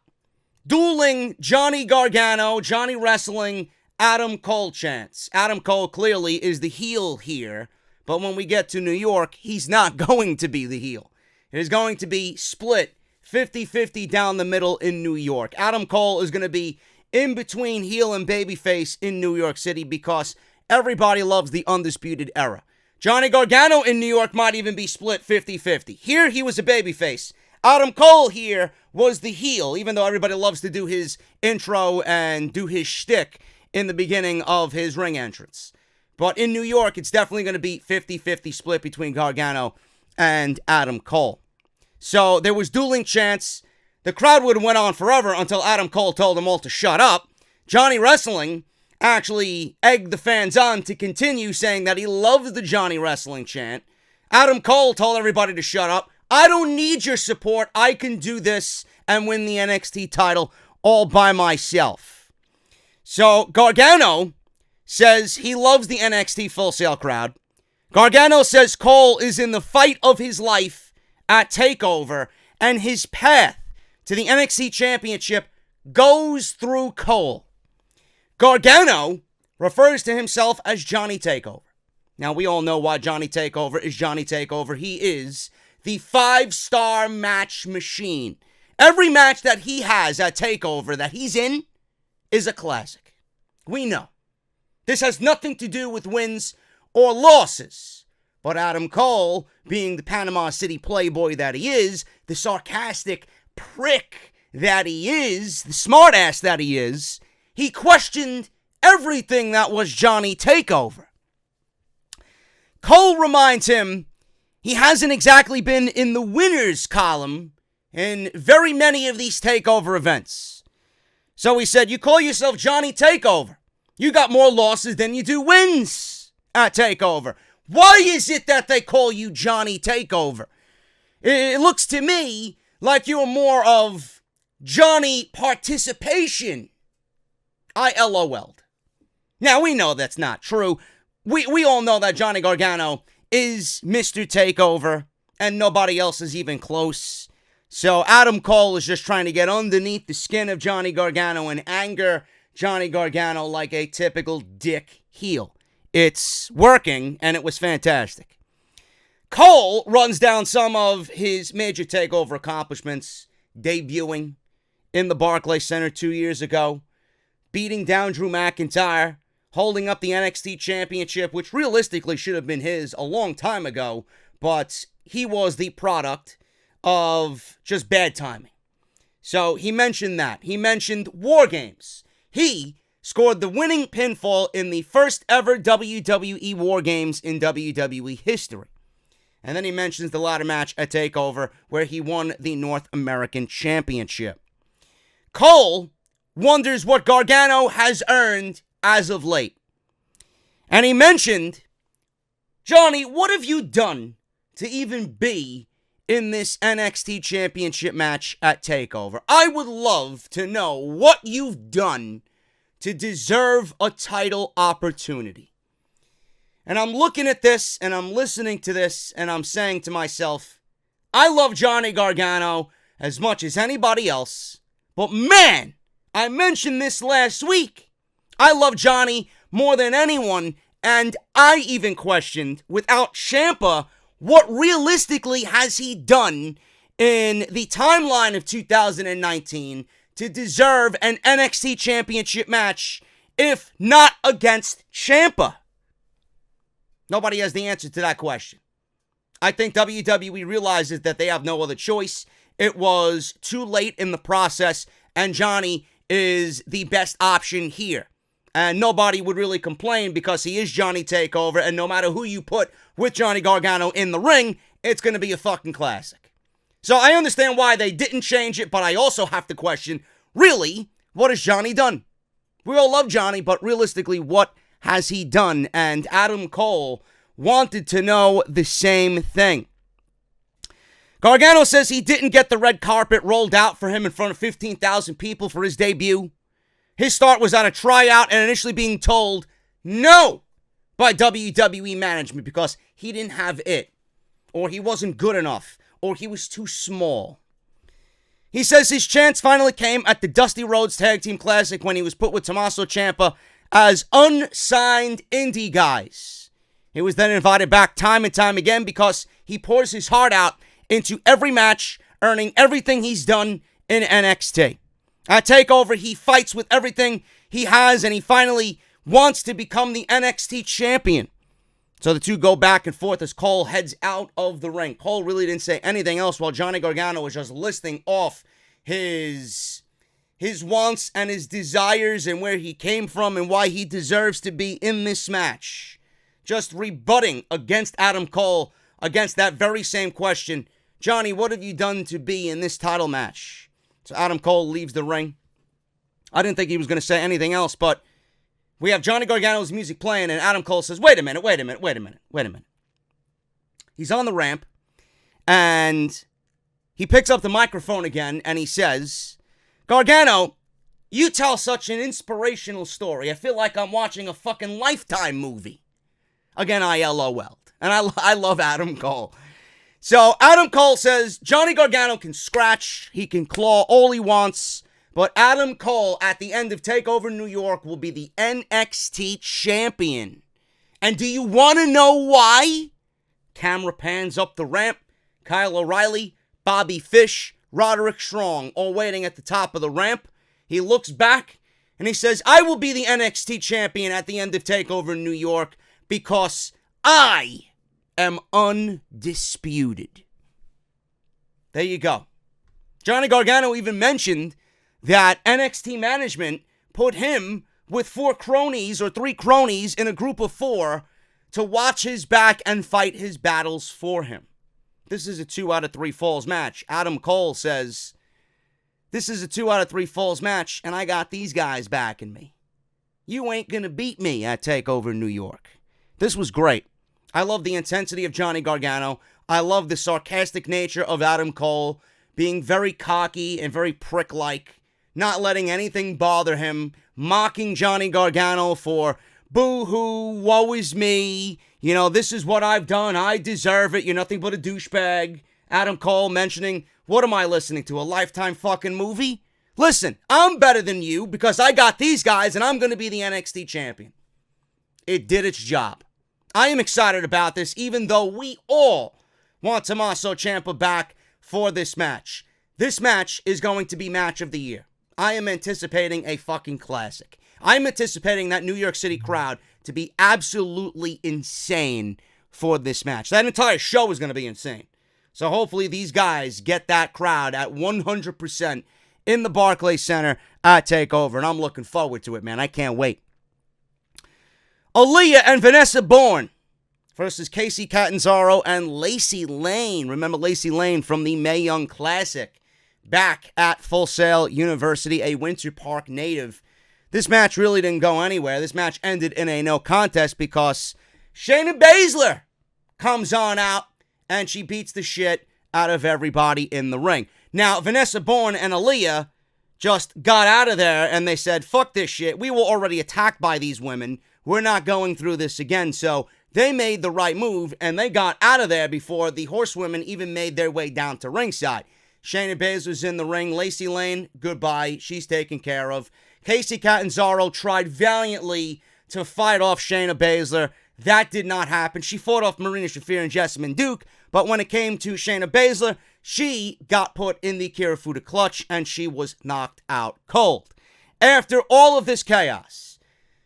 Dueling Johnny Gargano, Johnny Wrestling, Adam Cole chants. Adam Cole clearly is the heel here, but when we get to New York, he's not going to be the heel. It is going to be split 50-50 down the middle in New York. Adam Cole is going to be in between heel and babyface in New York City because everybody loves the Undisputed Era. Johnny Gargano in New York might even be split 50-50. Here, he was a babyface. Adam Cole here was the heel, even though everybody loves to do his intro and do his shtick in the beginning of his ring entrance. But in New York, it's definitely going to be 50-50 split between Gargano and Adam Cole. So there was dueling chants. The crowd would have went on forever until Adam Cole told them all to shut up. Johnny Wrestling actually egged the fans on to continue, saying that he loves the Johnny Wrestling chant. Adam Cole told everybody to shut up. "I don't need your support. I can do this and win the NXT title all by myself." So Gargano says he loves the NXT Full Sail crowd. Gargano says Cole is in the fight of his life at TakeOver, and his path to the NXT Championship goes through Cole. Gargano refers to himself as Johnny TakeOver. Now, we all know why Johnny TakeOver is Johnny TakeOver. He is the 5-star match machine. Every match that he has at TakeOver that he's in is a classic. We know. This has nothing to do with wins or losses. But Adam Cole, being the Panama City playboy that he is, the sarcastic prick that he is, the smartass that he is, he questioned everything that was Johnny TakeOver. Cole reminds him he hasn't exactly been in the winners column in very many of these takeover events. So he said, you call yourself Johnny Takeover. You got more losses than you do wins at Takeover. Why is it that they call you Johnny Takeover? It looks to me like you're more of Johnny Participation. I LOL'd. Now, we know that's not true. We all know that Johnny Gargano is Mr. Takeover, and nobody else is even close. So Adam Cole is just trying to get underneath the skin of Johnny Gargano and anger Johnny Gargano like a typical dick heel. It's working, and it was fantastic. Cole runs down some of his major takeover accomplishments, debuting in the Barclays Center 2 years ago, beating down Drew McIntyre, holding up the NXT Championship, which realistically should have been his a long time ago, but he was the product of just bad timing. So he mentioned that. He mentioned War Games. He scored the winning pinfall in the first ever WWE War Games in WWE history. And then he mentions the ladder match at TakeOver where he won the North American Championship. Cole wonders what Gargano has earned as of late. And he mentioned, Johnny, what have you done to even be in this NXT Championship match at TakeOver? I would love to know what you've done to deserve a title opportunity. And I'm looking at this, and I'm listening to this, and I'm saying to myself, I love Johnny Gargano as much as anybody else, but man, I mentioned this last week. I love Johnny more than anyone, and I even questioned, without Champa, what realistically has he done in the timeline of 2019 to deserve an NXT Championship match, if not against Champa? Nobody has the answer to that question. I think WWE realizes that they have no other choice. It was too late in the process, and Johnny is the best option here. And nobody would really complain because he is Johnny Takeover, and no matter who you put with Johnny Gargano in the ring, it's going to be a fucking classic. So I understand why they didn't change it, but I also have to question, really, what has Johnny done? We all love Johnny, but realistically, what has he done? And Adam Cole wanted to know the same thing. Gargano says he didn't get the red carpet rolled out for him in front of 15,000 people for his debut. His start was at a tryout and initially being told no by WWE management because he didn't have it, or he wasn't good enough, or he was too small. He says his chance finally came at the Dusty Rhodes Tag Team Classic when he was put with Tommaso Champa as unsigned indie guys. He was then invited back time and time again because he pours his heart out into every match, earning everything he's done in NXT. At TakeOver, he fights with everything he has, and he finally wants to become the NXT champion. So the two go back and forth as Cole heads out of the ring. Cole really didn't say anything else while Johnny Gargano was just listing off his wants and his desires and where he came from and why he deserves to be in this match. Just rebutting against Adam Cole against that very same question. Johnny, what have you done to be in this title match? So Adam Cole leaves the ring. I didn't think he was going to say anything else, but we have Johnny Gargano's music playing, and Adam Cole says, wait a minute. He's on the ramp, and he picks up the microphone again, and he says, Gargano, you tell such an inspirational story. I feel like I'm watching a fucking Lifetime movie. Again, I LOL'd. And I love Adam Cole. So Adam Cole says Johnny Gargano can scratch, he can claw all he wants, but Adam Cole at the end of TakeOver New York will be the NXT champion. And do you want to know why? Camera pans up the ramp. Kyle O'Reilly, Bobby Fish, Roderick Strong all waiting at the top of the ramp. He looks back and he says, I will be the NXT champion at the end of TakeOver New York because I am undisputed. There you go. Johnny Gargano even mentioned that NXT management put him with 4 cronies or 3 cronies in a group of 4 to watch his back and fight his battles for him. This is a 2 out of 3 falls match. Adam Cole says, this is a 2 out of 3 falls match, and I got these guys backing me. You ain't gonna beat me at TakeOver New York. This was great. I love the intensity of Johnny Gargano. I love the sarcastic nature of Adam Cole, being very cocky and very prick-like, not letting anything bother him, mocking Johnny Gargano for boo-hoo, woe is me, you know, this is what I've done, I deserve it, you're nothing but a douchebag. Adam Cole mentioning, what am I listening to, a Lifetime fucking movie? Listen, I'm better than you because I got these guys and I'm going to be the NXT champion. It did its job. I am excited about this, even though we all want Tommaso Champa back for this match. This match is going to be match of the year. I am anticipating a fucking classic. I'm anticipating that New York City crowd to be absolutely insane for this match. That entire show is going to be insane. So hopefully these guys get that crowd at 100% in the Barclays Center at TakeOver. And I'm looking forward to it, man. I can't wait. Olia and Vanessa versus Kacy, Catanzaro, and Lacey Lane. Remember Lacey Lane from the Mae Young Classic. Back at Full Sail University, a Winter Park native. This match really didn't go anywhere. This match ended in a no contest because Shayna Baszler comes on out and she beats the shit out of everybody in the ring. Now, Vanessa and Olia just got out of there and they said, fuck this shit. We were already attacked by these women. We're not going through this again. So they made the right move and they got out of there before the horsewomen even made their way down to ringside. Shayna Baszler's in the ring. Lacey Lane, goodbye. She's taken care of. Kacy Catanzaro tried valiantly to fight off Shayna Baszler. That did not happen. She fought off Marina Shafir and Jessamine Duke, but when it came to Shayna Baszler, she got put in the Kirifuda clutch and she was knocked out cold. After all of this chaos,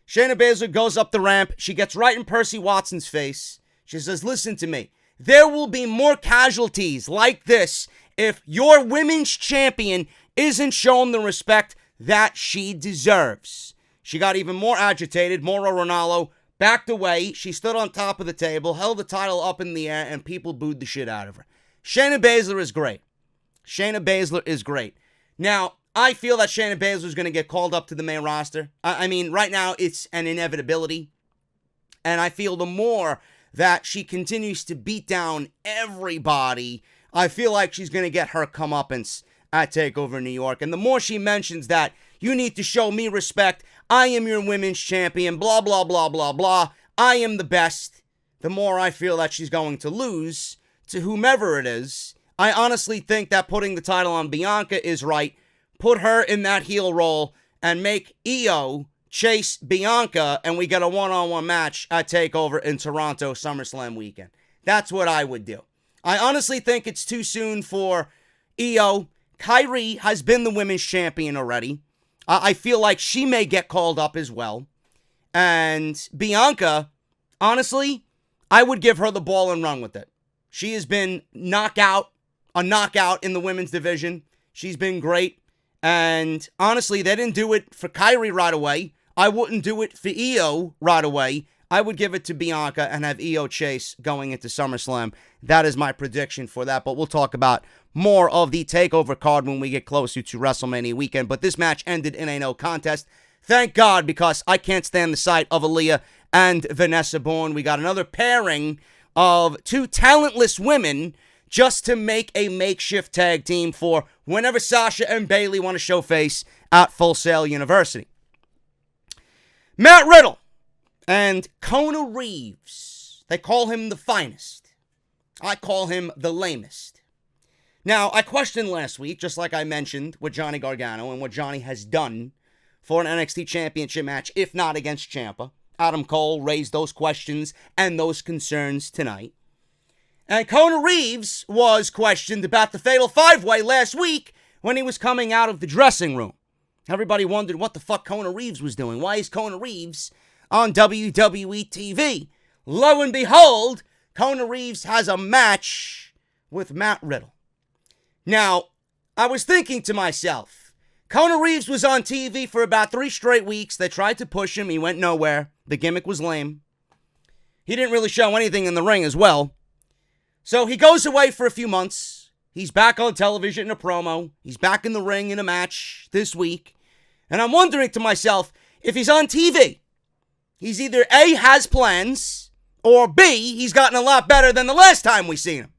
Shayna Baszler goes up the ramp. She gets right in Percy Watson's face. She says, listen to me. There will be more casualties like this if your women's champion isn't shown the respect that she deserves. She got even more agitated. Mauro Ranallo backed away. She stood on top of the table, held the title up in the air, and people booed the shit out of her. Shayna Baszler is great. Shayna Baszler is great. Now, I feel that Shayna Baszler is going to get called up to the main roster. I mean, right now, it's an inevitability. And I feel the more that she continues to beat down everybody, I feel like she's going to get her comeuppance at TakeOver New York. And the more she mentions that, you need to show me respect, I am your women's champion, blah, blah, blah, blah, blah, I am the best, the more I feel that she's going to lose to whomever it is. I honestly think that putting the title on Bianca is right. Put her in that heel role and make Io chase Bianca, and we get a one-on-one match at TakeOver in Toronto SummerSlam weekend. That's what I would do. I honestly think it's too soon for Io. Kyrie has been the women's champion already. I feel like she may get called up as well. And Bianca, honestly, I would give her the ball and run with it. She has been a knockout in the women's division. She's been great. And honestly, they didn't do it for Kyrie right away. I wouldn't do it for Io right away. I would give it to Bianca and have Io chase going into SummerSlam. That is my prediction for that. But we'll talk about more of the TakeOver card when we get closer to WrestleMania weekend. But this match ended in a no contest. Thank God, because I can't stand the sight of Olia and Vanessa We got another pairing of two talentless women just to make a makeshift tag team for whenever Sasha and Bayley want to show face at Full Sail University. Matt Riddle and Kona Reeves. They call him the finest. I call him the lamest. Now, I questioned last week, just like I mentioned with Johnny Gargano and what Johnny has done for an NXT Championship match, if not against Champa. Adam Cole raised those questions and those concerns tonight. And Kona Reeves was questioned about the Fatal 5-Way last week when he was coming out of the dressing room. Everybody wondered what the fuck Kona Reeves was doing. Why is Kona Reeves on WWE TV? Lo and behold, Kona Reeves has a match with Matt Riddle. Now, I was thinking to myself, Kona Reeves was on TV for about 3 straight weeks. They tried to push him. He went nowhere. The gimmick was lame. He didn't really show anything in the ring as well. So he goes away for a few months. He's back on television in a promo. He's back in the ring in a match this week. And I'm wondering to myself, if he's on TV, he's either A, has plans, or B, he's gotten a lot better than the last time we seen him.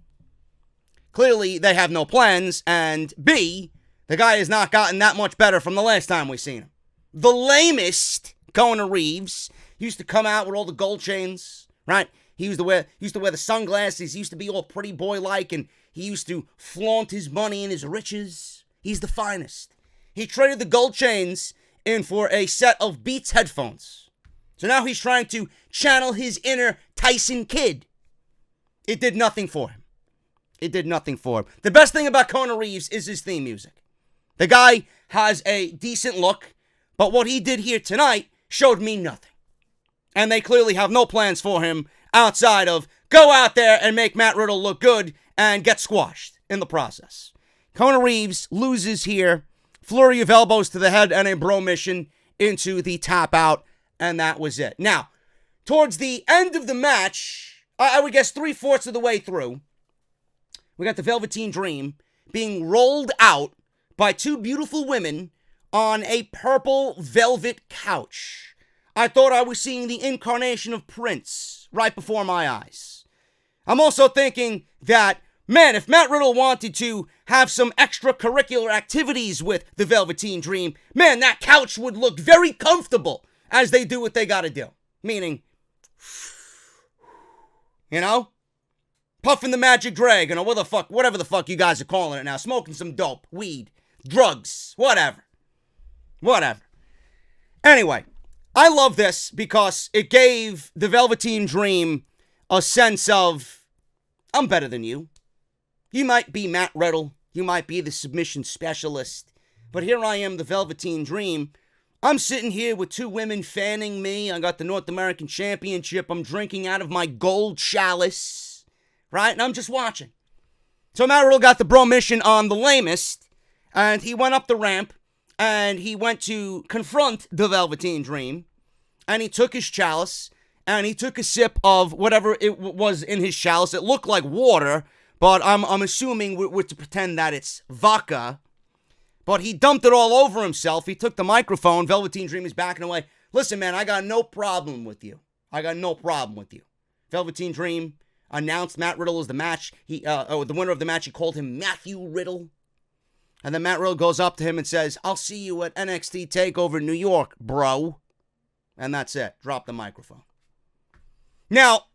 Clearly, they have no plans, and B, the guy has not gotten that much better from the last time we seen him. The lamest, Kona Reeves, used to come out with all the gold chains, right? He used to wear the sunglasses. He used to be all pretty boy-like, and he used to flaunt his money and his riches. He's the finest. He traded the gold chains in for a set of Beats headphones. So now he's trying to channel his inner Tyson Kidd. It did nothing for him. It did nothing for him. The best thing about Kona Reeves is his theme music. The guy has a decent look, but what he did here tonight showed me nothing. And they clearly have no plans for him outside of go out there and make Matt Riddle look good and get squashed in the process. Kona Reeves loses here. Flurry of elbows to the head and a bro mission into the tap out, and that was it. Now, towards the end of the match, I would guess 3/4 of the way through, we got the Velveteen Dream being rolled out by two beautiful women on a purple velvet couch. I thought I was seeing the incarnation of Prince right before my eyes. I'm also thinking that, man, if Matt Riddle wanted to have some extracurricular activities with the Velveteen Dream, man, that couch would look very comfortable as they do what they gotta do. Meaning, you know, puffing the magic dragon, or whatever the fuck you guys are calling it now, smoking some dope, weed, drugs, whatever. Anyway, I love this because it gave the Velveteen Dream a sense of, I'm better than you. You might be Matt Riddle, you might be the submission specialist, but here I am, the Velveteen Dream. I'm sitting here with two women fanning me. I got the North American Championship. I'm drinking out of my gold chalice, right? And I'm just watching. So Matt Riddle got the bro mission on the lamest, and he went up the ramp, and he went to confront the Velveteen Dream, and he took his chalice, and he took a sip of whatever it was in his chalice. It looked like water, but I'm assuming we're to pretend that it's vodka. But he dumped it all over himself. He took the microphone. Velveteen Dream is backing away. Listen, man, I got no problem with you. Velveteen Dream announced Matt Riddle as the match. The winner of the match. He called him Matthew Riddle. And then Matt Riddle goes up to him and says, I'll see you at NXT TakeOver New York, bro. And that's it. Drop the microphone. Now,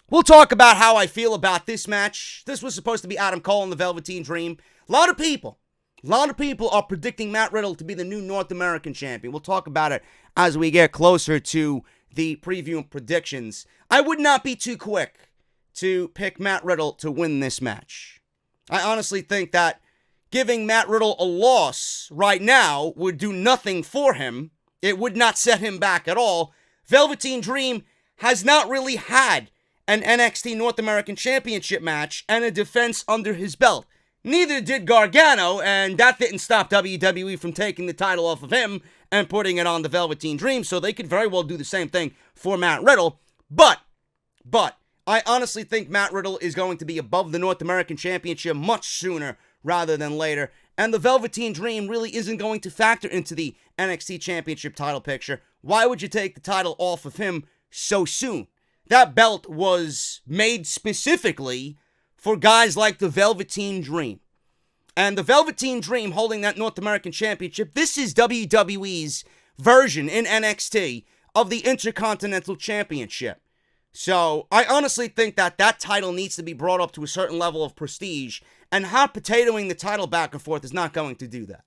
we'll talk about how I feel about this match. This was supposed to be Adam Cole and the Velveteen Dream. A lot of people are predicting Matt Riddle to be the new North American champion. We'll talk about it as we get closer to the preview and predictions. I would not be too quick to pick Matt Riddle to win this match. I honestly think that giving Matt Riddle a loss right now would do nothing for him. It would not set him back at all. Velveteen Dream has not really had an NXT North American Championship match and a defense under his belt. Neither did Gargano, and that didn't stop WWE from taking the title off of him and putting it on the Velveteen Dream, so they could very well do the same thing for Matt Riddle. But, I honestly think Matt Riddle is going to be above the North American Championship much sooner rather than later, and the Velveteen Dream really isn't going to factor into the NXT Championship title picture. Why would you take the title off of him so soon? That belt was made specifically for guys like the Velveteen Dream. And the Velveteen Dream holding that North American Championship, this is WWE's version in NXT of the Intercontinental Championship. So I honestly think that that title needs to be brought up to a certain level of prestige, and hot potatoing the title back and forth is not going to do that.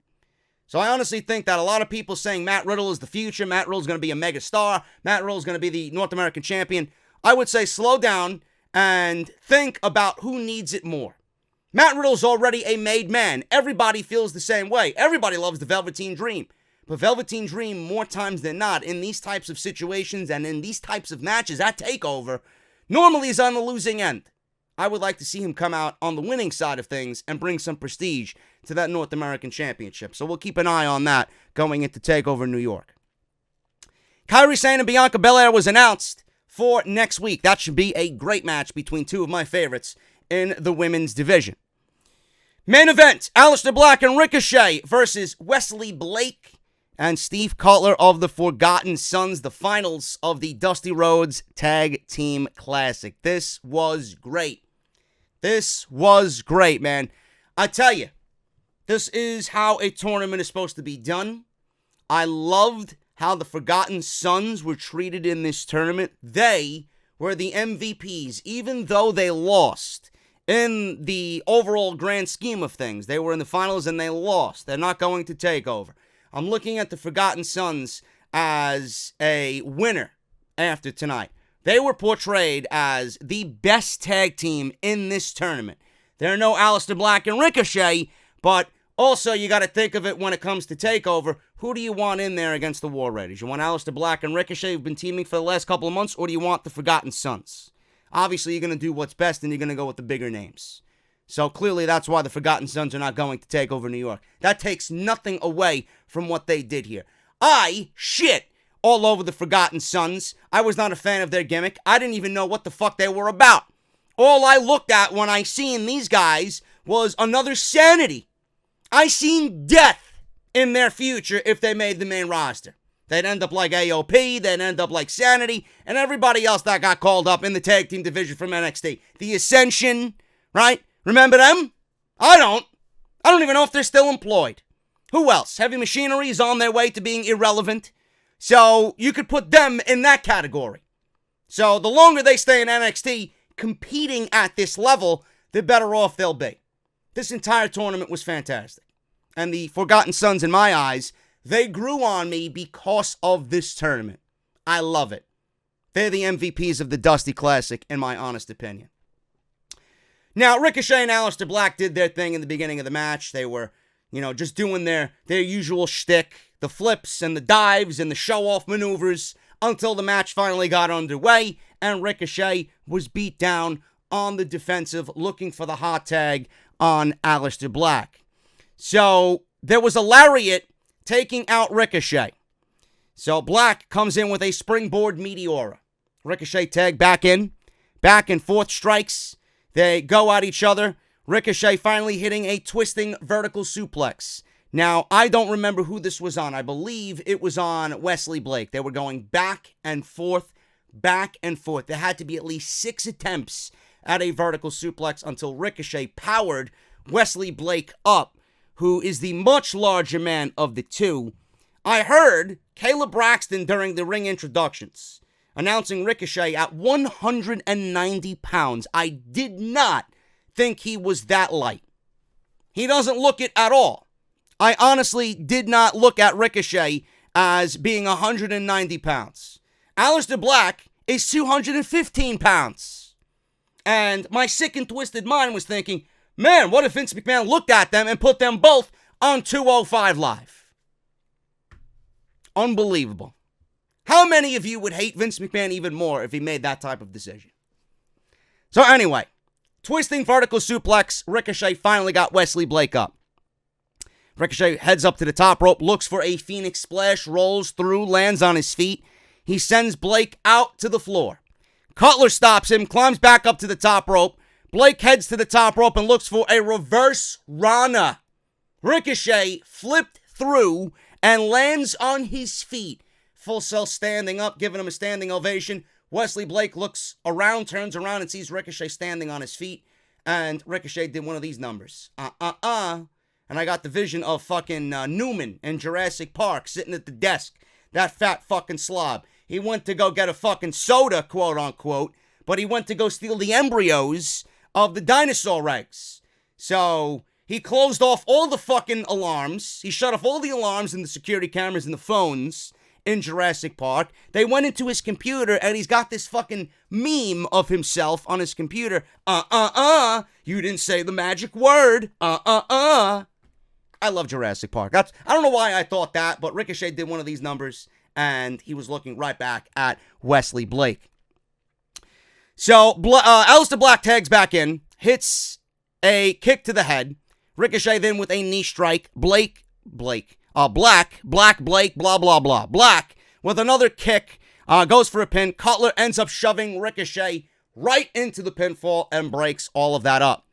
So I honestly think that a lot of people saying Matt Riddle is the future, Matt Riddle is going to be a mega star, Matt Riddle is going to be the North American champion, I would say slow down and think about who needs it more. Matt Riddle's already a made man. Everybody feels the same way. Everybody loves the Velveteen Dream. But Velveteen Dream, more times than not, in these types of situations and in these types of matches at TakeOver, normally is on the losing end. I would like to see him come out on the winning side of things and bring some prestige to that North American Championship. So we'll keep an eye on that going into TakeOver New York. Kairi Sane and Bianca Belair was announced for next week. That should be a great match between two of my favorites in the women's division. Main event, Alistar Black and Ricochet versus Wesley Blake and Steve Cutler of the Forgotten Sons, the finals of the Dusty Rhodes Tag Team Classic. This was great. This was great, man. I tell you, this is how a tournament is supposed to be done. I loved how the Forgotten Sons were treated in this tournament. They were the MVPs, even though they lost. In the overall grand scheme of things, they were in the finals and they lost. They're not going to take over. I'm looking at the Forgotten Sons as a winner after tonight. They were portrayed as the best tag team in this tournament. There are no Alistar Black and Ricochet, but also you got to think of it when it comes to TakeOver. Who do you want in there against the War Raiders? You want Alistar Black and Ricochet, who've been teaming for the last couple of months, or do you want the Forgotten Sons? Obviously, you're going to do what's best, and you're going to go with the bigger names. So clearly, that's why the Forgotten Sons are not going to take over New York. That takes nothing away from what they did here. I shit all over the Forgotten Sons. I was not a fan of their gimmick. I didn't even know what the fuck they were about. All I looked at when I seen these guys was another Sanity. I seen death in their future if they made the main roster. They'd end up like AOP, they'd end up like Sanity, and everybody else that got called up in the tag team division from NXT. The Ascension, right? Remember them? I don't even know if they're still employed. Who else? Heavy Machinery is on their way to being irrelevant. So you could put them in that category. So the longer they stay in NXT competing at this level, the better off they'll be. This entire tournament was fantastic. And the Forgotten Sons, in my eyes, they grew on me because of this tournament. I love it. They're the MVPs of the Dusty Classic, in my honest opinion. Now, Ricochet and Alistar Black did their thing in the beginning of the match. They were, just doing their usual shtick, the flips and the dives and the show-off maneuvers until the match finally got underway and Ricochet was beat down on the defensive, looking for the hot tag on Alistar Black. So, there was a lariat taking out Ricochet. So, Black comes in with a springboard Meteora. Ricochet tag back in, back and forth strikes. They go at each other. Ricochet finally hitting a twisting vertical suplex. Now, I don't remember who this was on. I believe it was on Wesley Blake. They were going back and forth, back and forth. There had to be at least 6 attempts at a vertical suplex until Ricochet powered Wesley Blake up, who is the much larger man of the two. I heard Caleb Braxton during the ring introductions announcing Ricochet at 190 pounds. I did not think he was that light. He doesn't look it at all. I honestly did not look at Ricochet as being 190 pounds. Alistar Black is 215 pounds. And my sick and twisted mind was thinking, man, what if Vince McMahon looked at them and put them both on 205 Live? Unbelievable. How many of you would hate Vince McMahon even more if he made that type of decision? So anyway, twisting vertical suplex, Ricochet finally got Wesley Blake up. Ricochet heads up to the top rope, looks for a Phoenix Splash, rolls through, lands on his feet. He sends Blake out to the floor. Cutler stops him, climbs back up to the top rope. Blake heads to the top rope and looks for a reverse Rana. Ricochet flipped through and lands on his feet. Full Sail standing up, giving him a standing ovation. Wesley Blake looks around, turns around, and sees Ricochet standing on his feet. And Ricochet did one of these numbers. And I got the vision of fucking Newman in Jurassic Park sitting at the desk. That fat fucking slob. He went to go get a fucking soda, quote unquote, but he went to go steal the embryos of the dinosaur eggs. So he closed off all the fucking alarms. He shut off all the alarms and the security cameras and the phones in Jurassic Park. They went into his computer and he's got this fucking meme of himself on his computer. You didn't say the magic word. I love Jurassic Park. I don't know why I thought that, but Ricochet did one of these numbers and he was looking right back at Wesley Blake. So, Alistar Black tags back in, hits a kick to the head. Ricochet then with a knee strike. Black, blah, blah, blah. Black with another kick Goes for a pin. Cutler ends up shoving Ricochet right into the pinfall and breaks all of that up.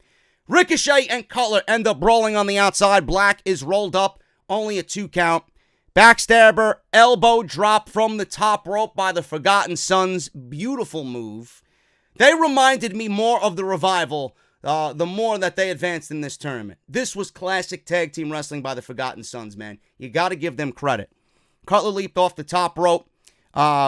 Ricochet and Cutler end up brawling on the outside. Black is rolled up, only a 2 count. Backstabber, elbow drop from the top rope by the Forgotten Sons. Beautiful move. They reminded me more of the Revival the more that they advanced in this tournament. This was classic tag team wrestling by the Forgotten Sons, man. You got to give them credit. Cutler leaped off the top rope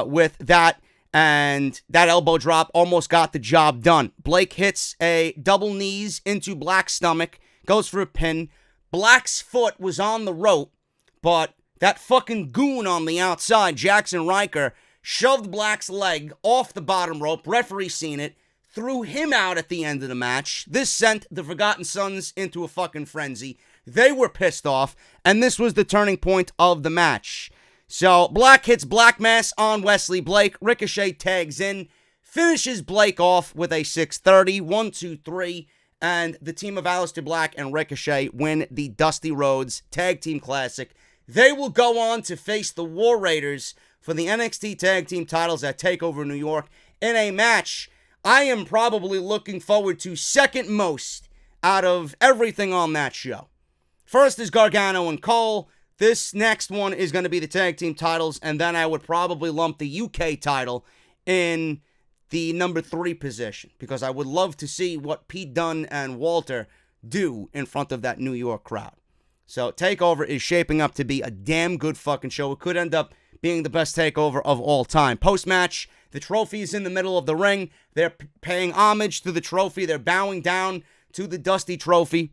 with that, and that elbow drop almost got the job done. Blake hits a double knees into Black's stomach, goes for a pin. Black's foot was on the rope, but that fucking goon on the outside, Jackson Riker, shoved Black's leg off the bottom rope. Referee seen it, threw him out at the end of the match. This sent the Forgotten Sons into a fucking frenzy. They were pissed off, and this was the turning point of the match. So Black hits Black Mass on Wesley Blake. Ricochet tags in, finishes Blake off with a 630, 1, 2, 3, and the team of Alistar Black and Ricochet win the Dusty Rhodes Tag Team Classic. They will go on to face the War Raiders for the NXT Tag Team titles at TakeOver New York in a match I am probably looking forward to second most out of everything on that show. First is Gargano and Cole. This next one is going to be the tag team titles, and then I would probably lump the UK title in the number 3 position, because I would love to see what Pete Dunne and Walter do in front of that New York crowd. So TakeOver is shaping up to be a damn good fucking show. It could end up being the best TakeOver of all time. Post-match, the trophy is in the middle of the ring. They're paying homage to the trophy. They're bowing down to the Dusty Trophy.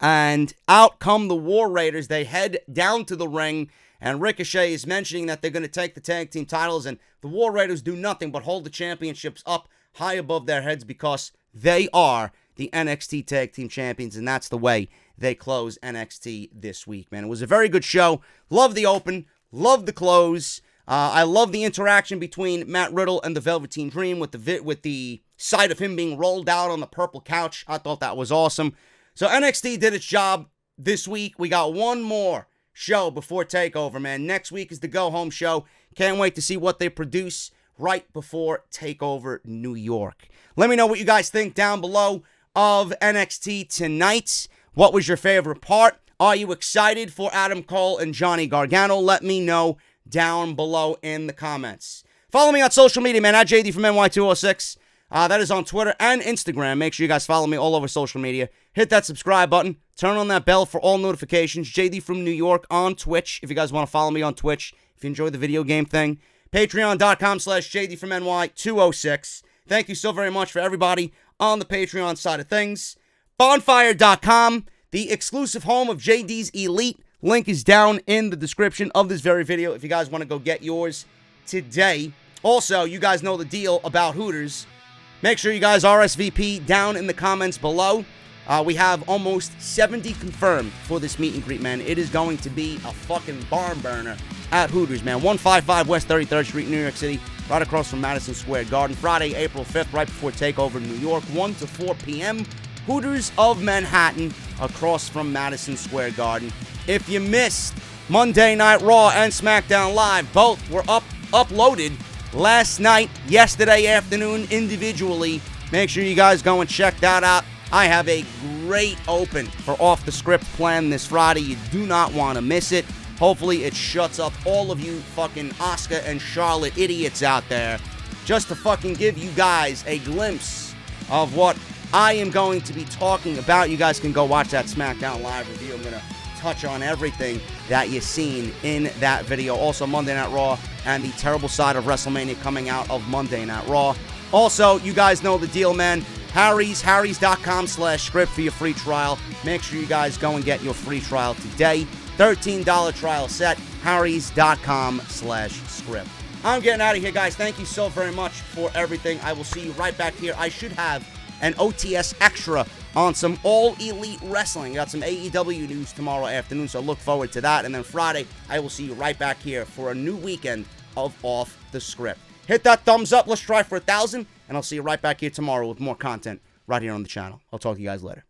And out come the War Raiders. They head down to the ring, and Ricochet is mentioning that they're going to take the tag team titles, and the War Raiders do nothing but hold the championships up high above their heads because they are the NXT Tag Team Champions, and that's the way they close NXT this week, man. It was a very good show. Love the open. Love the close. I love the interaction between Matt Riddle and the Velveteen Dream with the sight of him being rolled out on the purple couch. I thought that was awesome. So NXT did its job this week. We got one more show before TakeOver, man. Next week is the go-home show. Can't wait to see what they produce right before TakeOver New York. Let me know what you guys think down below of NXT tonight. What was your favorite part? Are you excited for Adam Cole and Johnny Gargano? Let me know down below in the comments. Follow me on social media, man, at JD from NY206. That is on Twitter and Instagram. Make sure you guys follow me all over social media. Hit that subscribe button. Turn on that bell for all notifications. JD from New York on Twitch, if you guys want to follow me on Twitch, if you enjoy the video game thing. Patreon.com/JD from NY206. Thank you so very much for everybody on the Patreon side of things. Bonfire.com, the exclusive home of JD's Elite. Link is down in the description of this very video if you guys want to go get yours today. Also, you guys know the deal about Hooters. Make sure you guys RSVP down in the comments below. We have almost 70 confirmed for this meet and greet, man. It is going to be a fucking barn burner at Hooters, man. 155 West 33rd Street, New York City, right across from Madison Square Garden. Friday, April 5th, right before TakeOver New York, 1 to 4 p.m. Hooters of Manhattan, across from Madison Square Garden. If you missed Monday Night Raw and SmackDown Live, both were uploaded last night, yesterday afternoon, individually. Make sure you guys go and check that out. I have a great open for Off the Script plan this Friday. You do not want to miss it. Hopefully it shuts up all of you fucking Asuka and Charlotte idiots out there, just to fucking give you guys a glimpse of what I am going to be talking about. You guys can go watch that SmackDown Live review. I'm going to touch on everything that you've seen in that video. Also, Monday Night Raw and the terrible side of WrestleMania coming out of Monday Night Raw. Also, you guys know the deal, man. Harrys.com/script for your free trial. Make sure you guys go and get your free trial today. $13 trial set. Harrys.com/script. I'm getting out of here, guys. Thank you so very much for everything. I will see you right back here. I should have an OTS extra on some All Elite Wrestling. Got some AEW news tomorrow afternoon, so look forward to that. And then Friday, I will see you right back here for a new weekend of Off the Script. Hit that thumbs up. Let's try for 1,000. And I'll see you right back here tomorrow with more content right here on the channel. I'll talk to you guys later.